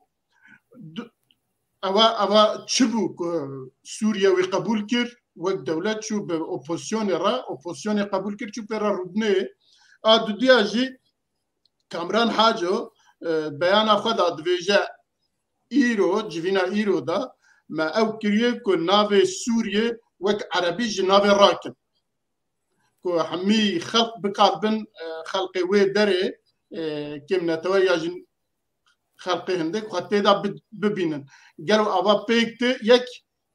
A: اوا تشبو سوريا وقبول كر وقت دولت شو اوبوسيون قبول كر شو برا ربني دو اجي كامران حاجو بيان خد ادفيجا ايرو جيفينا ايرو دا ما او كريه كو نافي سوريا وك عربي جنافي راكن كو حمي خلق بقاربن خلقي وي دري كم نتويا خلقي هندك خطي دا ببينن قالوا ابا بيكت يك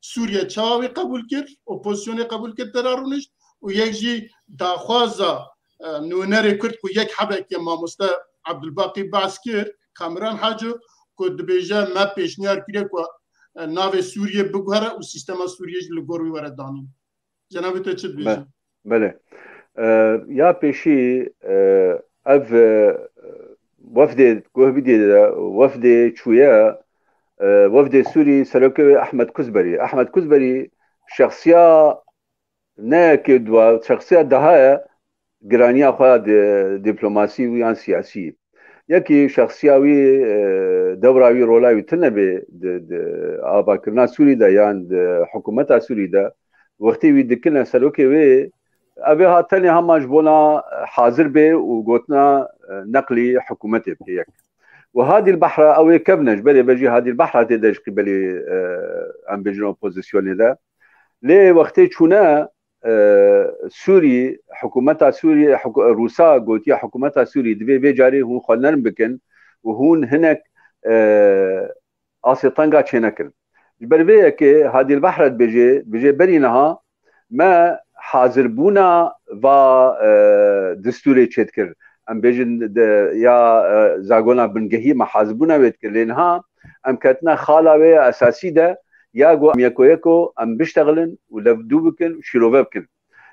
A: سوريا تشاوي قبول كر اوبوزيسيون قبول كر ترارونش ويجي داخوازا نونري كرت كو يك حبك يا ماموستا عبد الباقي باسكير كامران حاجو كو دبيجا ما بيشنيار كده كو ناوي سوريا بغهره والسيستم سوريا لغوروي ورا داني جناب تشبيج
C: بله يا بيشي اف وفد وفد شويه وفد سوري سلوكي احمد كزبري شخصيه ناكد وشخصيه دهايه جرانيا خا دبلوماسي ويان سياسي يكي شخصياوي دوراوي رولاوي تنبي اباكرنا سوري دا يعني حكومتها سوري دا وقتي ويدكلنا سلوكي وي ابي هاتني هم جبونا حاضر به وقوتنا نقلي حكومتي هيك وهذه البحرة او كبنج بلي بجي هذه البحرة تدش قبلي ام بيجنو بوزيسيون دا لي وقتي تشونا سوري حكومتها سوري روسا قلت حكومتها سوري دبي بيجاري هون خلنرم بكن وهون هناك آسي طنقا تشينكن جبر كي هذه البحرة بيجي برينها ما حاضر بونا و دستوري تشتكر ام بيجن يا زاغونا بنجهي ما حاسبونا بيتكر لانها ام كاتنا خالاوي اساسي ده ياغو ميكويكو ام بيشتغلن ولبدو بكن وشيروبا بكن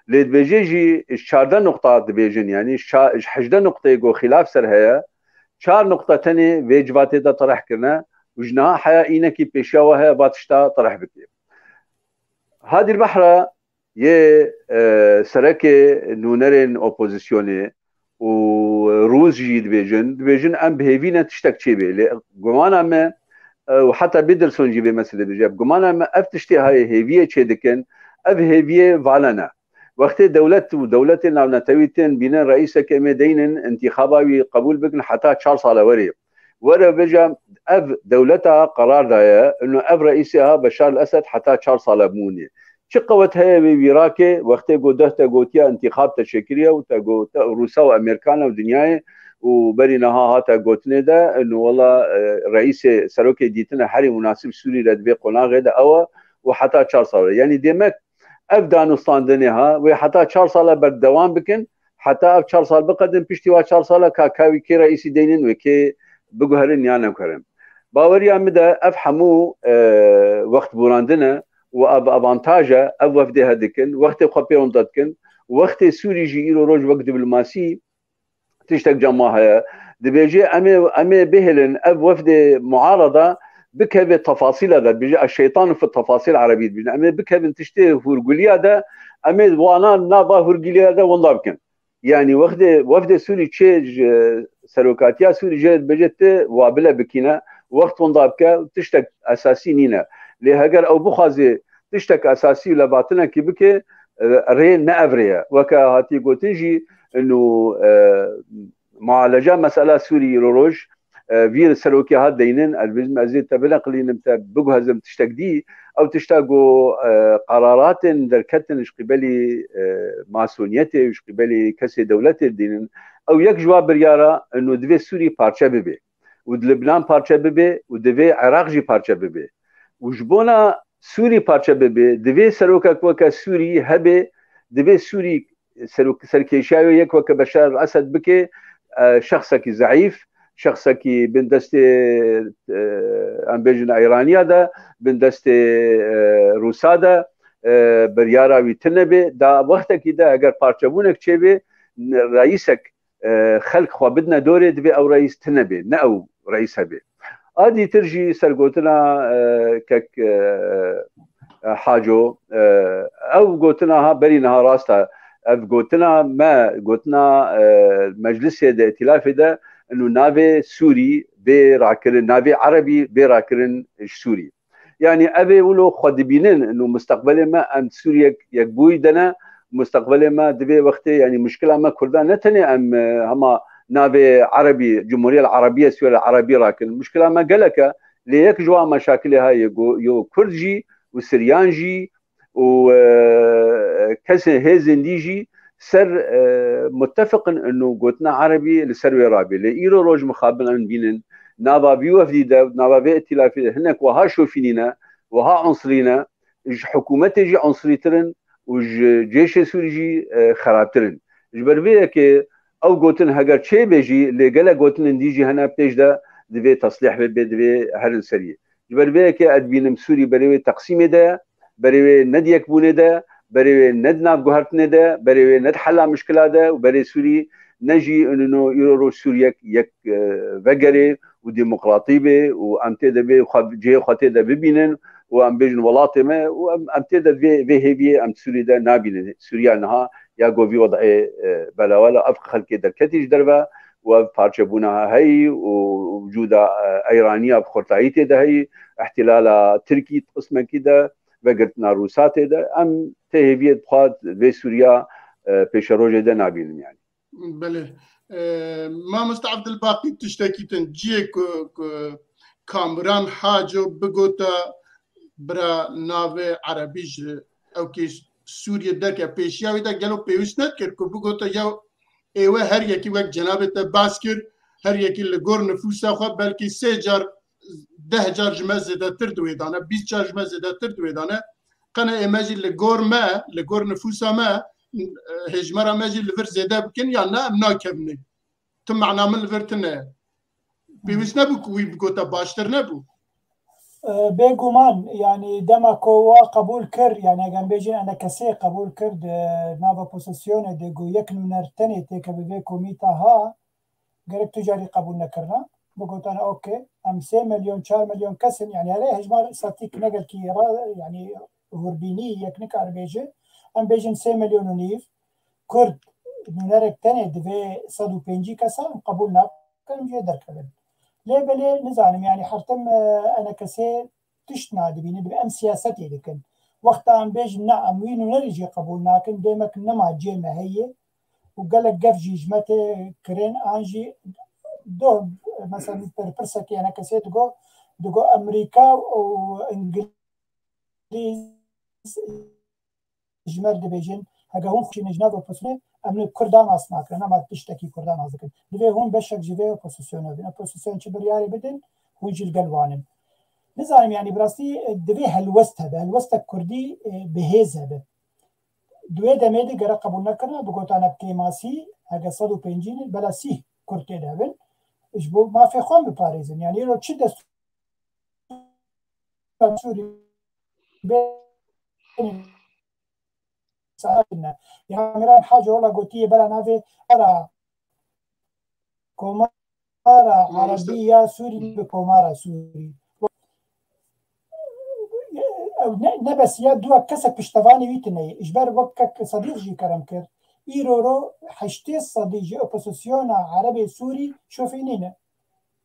C: ليد بيجي 4 نقطه دبيجن يعني 8 نقطه يقو خلاف سر هي 4 نقطه ثاني فيجواتي ده طرح كرنا وجناها حياة إنك بيشاوها باتشتا طرح بكي هذه البحرة يه سركة نونرين أوبوزيسيوني وروز جي دبيجن أم بهيفينا تشتك شيبه قمانا ما وحتى بيدرسون جيبه مثل بجاب قمانا ما أفتشتي هاي هيفية شيدكن أب هيفية فالنا وقت ودولتنا نتويتن بين رئيس كمدين انتخابي قبول بكن حتى 4 سال ورا بجا أب دولتها قرار دايا إنه أب رئيسها بشار الأسد حتى 4 سال بموني شقوت هي بيراكي وقت قدرت قوتيا انتخاب تشكيلية وتقو روسا وأمريكانا ودنياي وبرينها هاتا قوتنا ده إنه والله رئيس سروكي ديتنا حري مناسب سوري ردبي قناة غدا أو وحتى 4 سال يعني ديمك أبدانو ستاندنها وحتى 4 سال بالدوام بكن حتى 4 سال بقدم بيشتي 4 سال كاوي كي رئيسي دينين وكي بقهرن يعني كرم باوري مدى أفهموا وقت براندنا وأب أفانتاجا أب وفد هدكن وقت خبيون دتكن وقت سوري جيرو روج وقت دبلوماسي تشتك جماعة دبيجي أمي بهلن أب وفد معارضة بكهب التفاصيل هذا بيجي الشيطان في التفاصيل العربية بيجي أمي بكهب تشتي فورجوليا ده أمي وانا نابا فورجوليا ده وندابكن يعني وفد سوري تشيج سروكاتيا سوري جد بجت وابلا بكينا وقت وندابكا تشتك أساسي نينا لهجر أو بخازي تشتك أساسي لبعتنا كي بكي رين نأفريا وكا هاتي قوتنجي إنه معالجة مسألة سوري روج فير سروكي هاد دينن البزم أزيد تبلغ لي نمت بجهزم تشتك دي أو تشتاقوا قرارات دركتن إيش قبلي ماسونيته إيش قبلي كسي دولته دينن أو يك جواب بريارة إنه دفي سوري بارشة ببي ودلبنان بارشة ببي ودفي عراق جي بارشة ببي وجبونا سوري بارشة ببي دفي سروكا كوكا سوري هبي دفي سوري سركيشايو يك وكا بشار الأسد بكي شخصك ضعيف شخصك بن دستي أمبيجن إيرانيا دا بن دستي روسا دا بريارا ويتنبي دا وقتك دا اگر پارچبونك چيبي رئيسك خلق خوا بدنا دوري دبي او رئيس تنبي نا او رئيس هبي ادي ترجي سرقوتنا كك حاجو او قوتنا برينها راستا اف قوتنا ما قوتنا مجلس الائتلاف ده انه نافي سوري براكرن نافي عربي براكرن سوري يعني ابي ولو خدبينن انه مستقبل ما ام سوريا يكبوي دنا مستقبل ما دبي وقت يعني مشكله ما كردان نتني ام هما نافي عربي الجمهوريه العربيه سوريا العربيه راكن مشكله ما قالك ليك جوا مشاكلها يو كردجي وسريانجي وكسر هيزنديجي سر متفق انه قوتنا عربي لسروي رابي لايرو روج مخابل ان بينن نابا بيوفدي دا نابا بائتلافي هناك وها شوفينينا وها عنصرينا حكومتي جي عنصريترن وجيش سوري جي خرابترن جبربيه كي او قوتن هاجر تشي بيجي اللي قال قوتن ديجي هنا بتيج دا دبي تصليح دبي هرن سري جبربيه كي ادبينم سوري بريوي تقسيم دا بريوي نديك بونه دا بري ندنا بقهرتنا ده بري ندحل مشكلة ده وبري سوري نجي انه يرو سوريا يك فجري وديمقراطية وامتى ده جي خاطر ده ببينن وام بيجن ولاطمه وامتى ده في هيبي ام سوري ده نابين سوريا انها يا جو في وضع بلا ولا افق خلق ده كتيج دربه وبارشبونها هي ووجود ايرانيه بخرطايته ده هي احتلال تركي قسمه كده وقتنا روسات ده ام تهيبيت بخاد في سوريا بيشروج ده نابين يعني
A: بله ما مستعبد الباقي تشتكي تنجيك كامران حاجو بقوتا برا ناوي عربيج او كي سوريا دركا بيشياوي دا قالوا بيوسنت كركو بقوتا يو ايوه هر يكي وقت جنابت باسكر هر يكي لغور نفوسا خوا بلكي 3 جار 10 جار جمزه دا تردوي دانا 20 جار جمزه دا تردوي دانا قنا ايماجي لغور ما لغور نفوسا ما هجمرا ماجي لفر زيدا بكن يعني امنا كبني تم معنا من لفرتنا بيوسنا بكوي بقوتا باشتر نبو
B: بيجومان يعني دما كوا قبول كر يعني كان بيجي انا كسي قبول كر نافا بوسيسيون دي جو يكن نرتني تك بيكو ميتا ها غير تجاري قبول نكرنا بقولتنا أوكي أم 3 مليون 4 مليون كسن يعني عليه هجمار ستيك نقل كي يعني هربيني يكنك عربيجي أم بيجن 3 مليون ونيف كرد نرك تاني دفي صدو بينجي كسا قبولنا كان جي دركبن ليه بلي نزعلم يعني حرتم أنا كسي تشتنا دبيني دبي أم سياستي لكن وقت أم بيج نعم وين نرجي قبولنا كن ديما كنا مع جيمة هي وقال لك قف جيجمتي كرين أنجي دو مثلا برسكي أنا كسي تقو أمريكا وإنجليز جمر دبيجن هجا هون في نجناد وبسنة أمن كردان أصنع كنا ما تشتكي كردان هذا دبي هون بشك جيبه وبوزيشنه بين بوزيشن شبرياري بدن ويجي القلوانم نزعم يعني براستي دبي هالوسته كردي بهذا دوی دمیده گره قبول نکنه بگوتانه بکیماسی اگه 150 بلا 30 کرده دهبن اجبو ما فی خوام بپاریزن یعنی رو چی دست سوری بین ساعتنا يعني مران حاجة والله قوتية بلا نافي أرى كومارا عربية سوري بكومارا سوري نبس يا دوا كسك بشتفاني ويتني إجبار وقتك صديق جي كرم كر إيرورو حشتي صديق جي أوبوزيسيون عربي سوري شوفينينا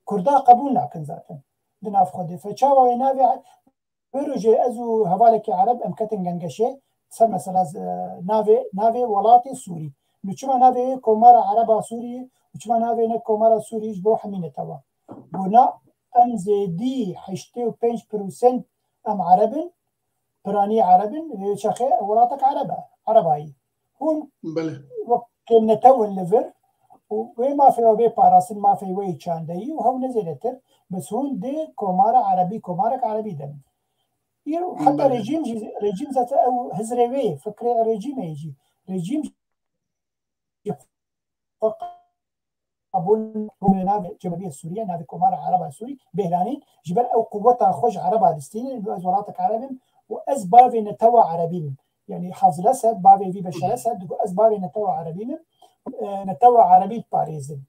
B: كردا قبولنا كن ذاتا بناف خدي فشاوا وينافي بروجي أزو هوالك عرب أم كتن جنجشة صار مثلا نافي ولاتي سوري نشوف نافي كومارا عربا سوري نشوف نافي نكومارا سوري جبو حمينة توا بنا أم زيدي حشتي و 5% أم عربن براني عربن شخي ولاتك عرباي هون وقت نتو الليفر وما في وبي باراسن ما في وي تشاندي وهو نزلتر بس هون دي كومارا عربي كومارك عربي دم حتى ريجيم ذات او هزريوي فكري ريجيم يجي ريجيم قبول نافي جمهورية سوريا نافي كومارا عربا سوري بهلانين جبل او قوتها خوش عربا دستين ازوراتك عربين واسبابي نتوى عربيين يعني حافظ الاسد بابي في بشار الاسد اسبابي نتوى عربيين نتوى عربي باريزن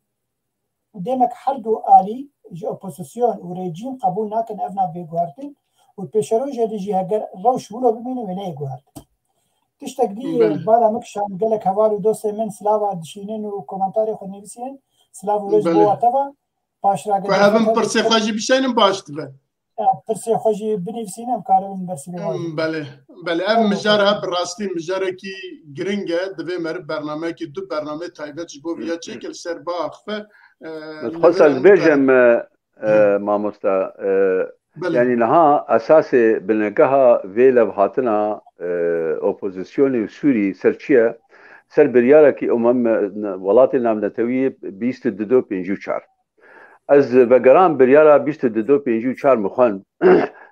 B: ديمك حردو آلي جي اوبوزيسيون وريجيم قبول ناكن افنا بيغوارتين والبيشروج هذي جي هجر روش ولو بمينو ويني يغوارت تشتك دي بالا مكشان قالك هوالو دوسي من سلافا دشينين وكومنتاري خد نفسين سلافا روش بوا تفا باش راقل
A: فهذا برسي خواجي بشين باش تبا
B: برسي خواجي بنفسين ام كارون برسي
A: بله ام مجارها براستين مجاركي جرينجا دبي مر برنامج كي دو برنامج تايبت جبو بيا تشكل سرباخ ف
C: خصوصا بيجم ماموستا يعني لها اساسي بنقها فيلا بهاتنا اوبوزيسيوني سوري سرچيه سر برياركي ولاتنا منتوي 22 بينجو چار از بقران بريارا 22 بينجو چار مخان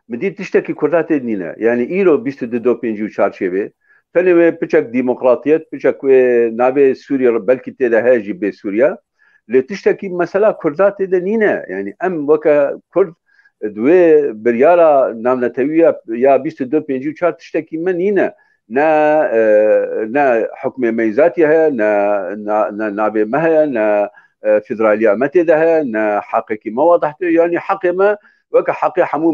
C: مدي تشتكي كردات نينا يعني ايرو 22 بينجو چار شبه فلي بچك ديمقراطيات بچك نابي سوريا بلكي تدا هاجي بسوريا لتشتكي مسألة كردات نينا يعني ام وكا كرد دوی بریارا نامنتویه یا 22 بينجو چار تشتكي من هنا نا حكم ميزاتي هي نا نابي ما هي نا فدرالية متى ده نا حقيقي ما وضحته يعني حقي ما وك حقي حمو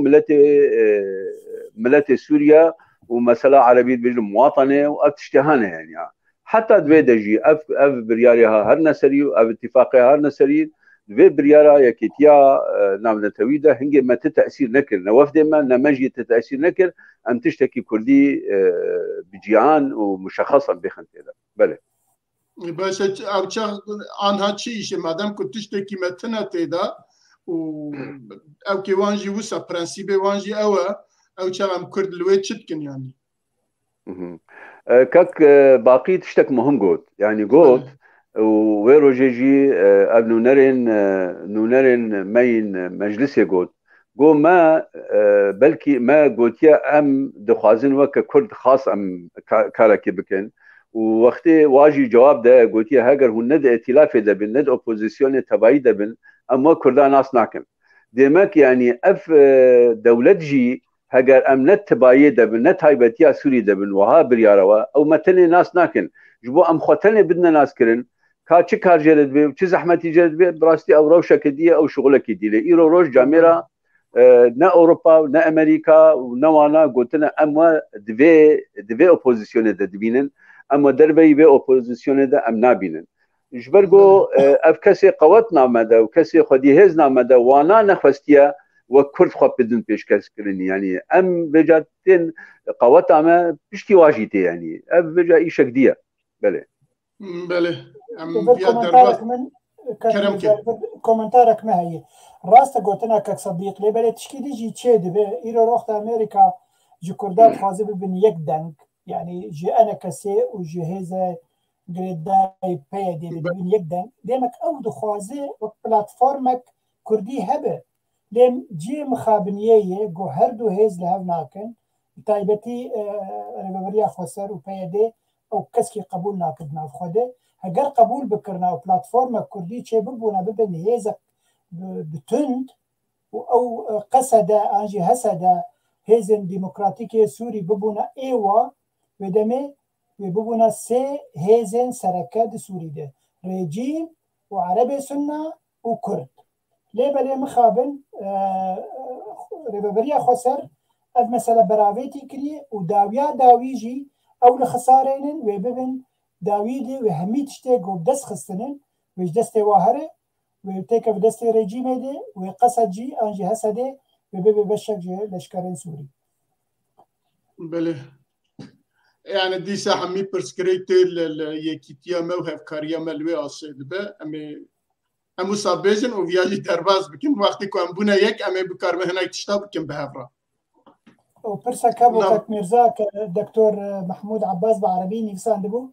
C: ملت سوريا ومسألة عربية بجل مواطنة وابتشتهانة يعني حتى دوي دجي اف بريارها هرنا سري واف اتفاقها هرنا سري دوی بریارا یکیتیا نامنتوی ده هنگی ما تأثیر نکر نوفد ما نمجی تأثیر نکر ام تشتكي كردي بجيان ومشخصا بخنتي ده بله
A: باش او آنها چیش مادام که تشتكي متنا تيدا و او كي وانجي وسا برانسيبي وانجي او چغم كرد لوي تشتكن يعني
C: كاك باقي تشتك مهم قوت يعني قوت وويرو جيجي اب نونرين مين مجلس يقول قو ما بلكي ما قوتيا ام دخوازن وك كرد خاص ام كاركي بكن ووقتي واجي جواب ده قوتيا هاجر هو ند ائتلاف ده بن ند اوبوزيسيون تبعي ده بن اما كردان ناس ناكم ديماك يعني اف دولت جي هاجر ام نت تبعي ده بن نت هايبتيا سوري ده بن وها برياروا او متني ناس ناكن جبو ام خوتني بدنا ناس كرن كاتش كارجرد بي وتش زحمتي جرد بي براستي او روشه كديه او شغله كديه ايرو روش جاميرا نا اوروبا ونا امريكا ونوانا قلتنا اما دفي اوبوزيسيون دبينن اما دربي بي اوبوزيسيون دا ام نابينن جبرجو اف كسي قوتنا مدى وكسي خدي هزنا مدى وانا نخستيا وكرد خب بدون بيشكس كرني يعني ام بجاتين قوتها ما بشتي واجيتي يعني اف بجا ايش كديه بله
B: كومنتارك ما هي راست قلتنا كك صديق لي بلي تشكي ديجي تشي دبي ايرو روخت امريكا جي كردات خوازي ببن يك دنك يعني جي انا كسي وجي هيزا جريداي بيدي ببن يك دنك ديمك او دو خوازي بلاتفورمك كردي هبه لم جي مخابنيه جو هر دو هيز لهاف ناكن تايبتي ريبريا خوسر وبيدي او كسكي قبول ناكد ناف خوده هجر قبول بكرنا وبلاتفورم كردي تشي ببونا ببن هيزا بتند او قصدا انجي هسدا هيزن ديمقراطيكي سوري ببونا ايوا ودمي ببونا سي هيزن سركاد سوري ده ريجيم وعربي سنة وكرد ليه بلي مخابن ريبريا خسر اف مسألة براويتي كري وداويا داويجي او لخسارين وببن داويدي وهمي تشتيق وبدس خستنن ويش دستي واهره ويتيك في دستي ريجيمي دي ويقصد جي انجي هسدي وبيبي بشك جي لشكرين سوري
A: بله يعني دي ساحة مي برسكريتي يكيتيا موهف كاريا ملوي أصيد با أمو صابيجن وفياجي درباز بكن وقتي كو أمبونا يك أمي بكار مهناك تشتا بكن بهفرا
B: وبرسا كابو كاك ميرزا دكتور محمود عباس بعربي نفسان دبو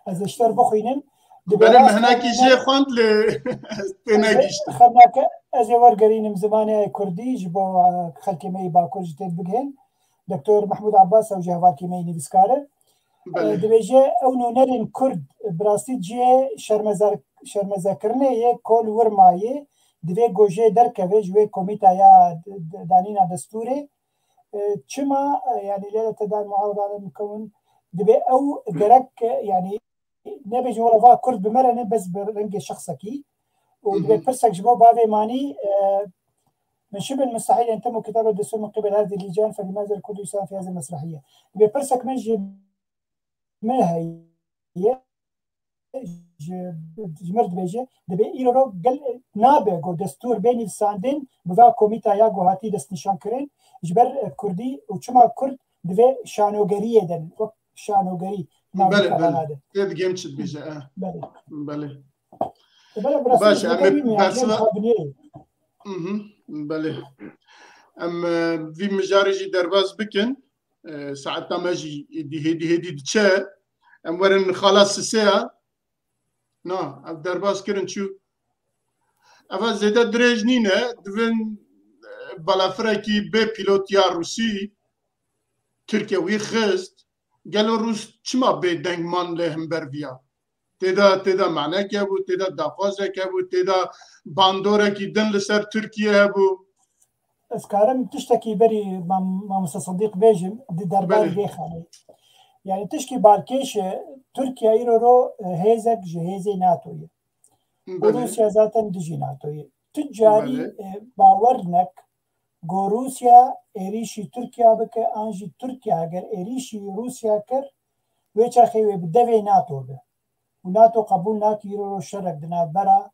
B: از اشتر بخوينن
A: بله مهناكي جي خوند لتناكيشت
B: خلناك ازي ورقرين زماني كردي جبو خلكي مي باكور جتين بقهن دكتور محمود عباس او جهواركي مي نفسكاره دبيجي او نونرين كرد براستي جي شرمزاكرنه يه كل ورمايه دبي گوجه دركوه جوه كوميتا يا دانينا دستوري چما يعني ليلة تدان معاوضة مكون دبي او درك يعني نبي جوالفا كرد بمرنه بس برنج شخصكي ودبي برسك جبو بافي ماني من شبه المستحيل ان يتم كتابة الدستور من قبل هذه اللجان فلماذا الكرد يساهم في هذه المسرحية؟ دبي برسك من ما هي جمرد بيجي دبي ايرو قال نابغو دستور بين الساندين بفا كوميتا ياغو هاتي دست نشان كرين جبر كردي وشما كرد دبي شانوغريه دن شانوغري
A: بله تد جيمتش بيجا بله
B: باش
A: بله ام في مجارجي درباز بكن ساعتها ماجي هدي تشا ام ورن خلاص ساعه نا درباز كرن شو افا زيدا دريجنينا دفن بالافراكي بي بيلوت يا روسي تركيا وي خست قالوا روس شما بي دنگمان لهم برفيا تدا معنى كابو تدا دافازة كابو تدا باندورة كي دن لسر تركيا هبو
B: اسكارم تشتكي بري ما مصدق بيجم دي دربار بيخاني يعني تشكي باركيش تركيا ايرو هيزك جهيزي ناتوية وروسيا ذاتا دجي ناتوية تجاري باورنك جو روسيا اريشي تركيا بك انجي تركيا اگر اريشي روسيا كر ويچا خيوه بدوي ناتو به وناتو قبول ناكي يرو شرك دنا برا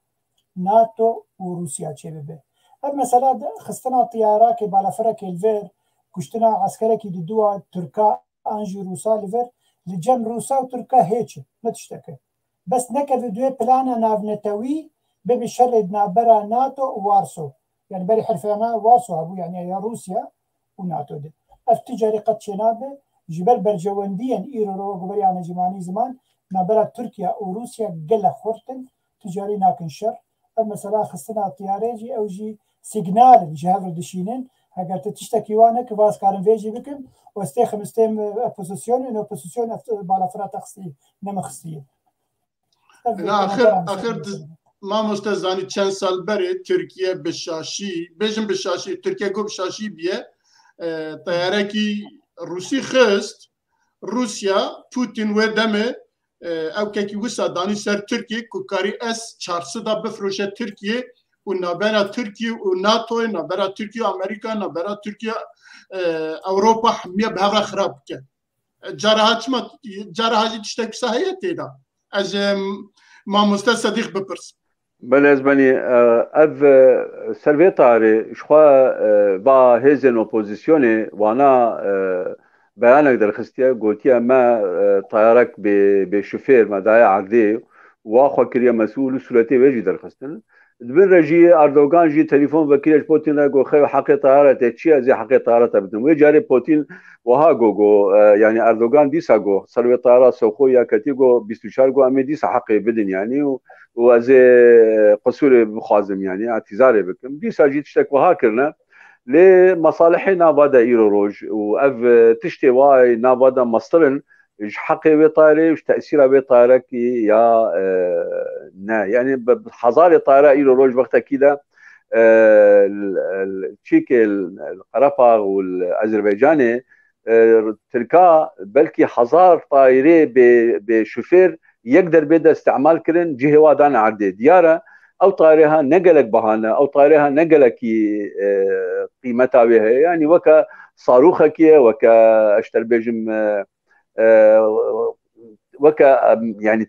B: ناتو وروسيا چه به اب مثلا خستنا طيارة كي بالا فرق الفير كشتنا عسكرة كي دوا تركا انجي روسا لفر لجم روسا وتركا هيك نتشتكي بس نكذ دوي بلانا نافنتوي ببي شرد نابرا ناتو وارسو يعني بري حرفانا وارسو ابو يعني يا روسيا وناتو دي افتجاري قد شنابه جبل برجوانديا ايرو رو قبل يعني جماني زمان نابرا تركيا وروسيا قل خورتن تجاري ناكن شر المسألة خستنا طياريجي او جي سيجنال جهاز دشينين هاگر تشتكي وانا كواس كارن فيجي بكم واستخدم استم اوبوزيسيون ان اوبوزيسيون بالا فرا تخصي نمخصيه
A: انا اخر ما مستزاني چند سال بري تركيا بشاشي بيجم بشاشي تركيا کو بشاشي بيه طياره كي روسي خست روسيا بوتين ودمه او كي وسا داني سر تركيا كوكاري اس 400 بفروشه تركيا ونابرا تركيا وناتو نابرا تركيا امريكا نابرا تركيا اوروبا حميه بهذا خراب كه جارها تشتك صحيح دا از ما مستصدق بپرس
C: بالنسبة لي اف سلفيتاري شخوا با هيزن اوبوزيسيوني وانا بيانك در خستيا قوتيا ما طيارك بشوفير ما دايا عقدي واخو كريا مسؤول سلطي ويجي در خستن دبن رجي اردوغان جي تليفون وكيل بوتين جو خيو حقي طياره تشي زي حقي طياره بدون ويجاري بوتين وها جو يعني اردوغان ديسا جو سلوي طياره سوخويا كتيجو 24 جو امي ديسا حقي بدن يعني وزي قصور بخازم يعني اعتذاري بكم ديسا جيت تشتك وها كرنا لمصالحنا بعد ايرو روج واف تشتي واي نابدا مصطرن حقي بطاري وش تاثيره بطارك يا يعني بحضاري طائره ايرو روج وقتها كده التشيك القرفاغ والاذربيجاني تلقى بلكي حضار طائري بشوفير يقدر بدا استعمال كرن جهه وادانا عدي دياره او طائرها نقلك بهانا او طائرها نقلك قيمتها بها يعني وكا صاروخك وكا اشتر بيجم وكا يعني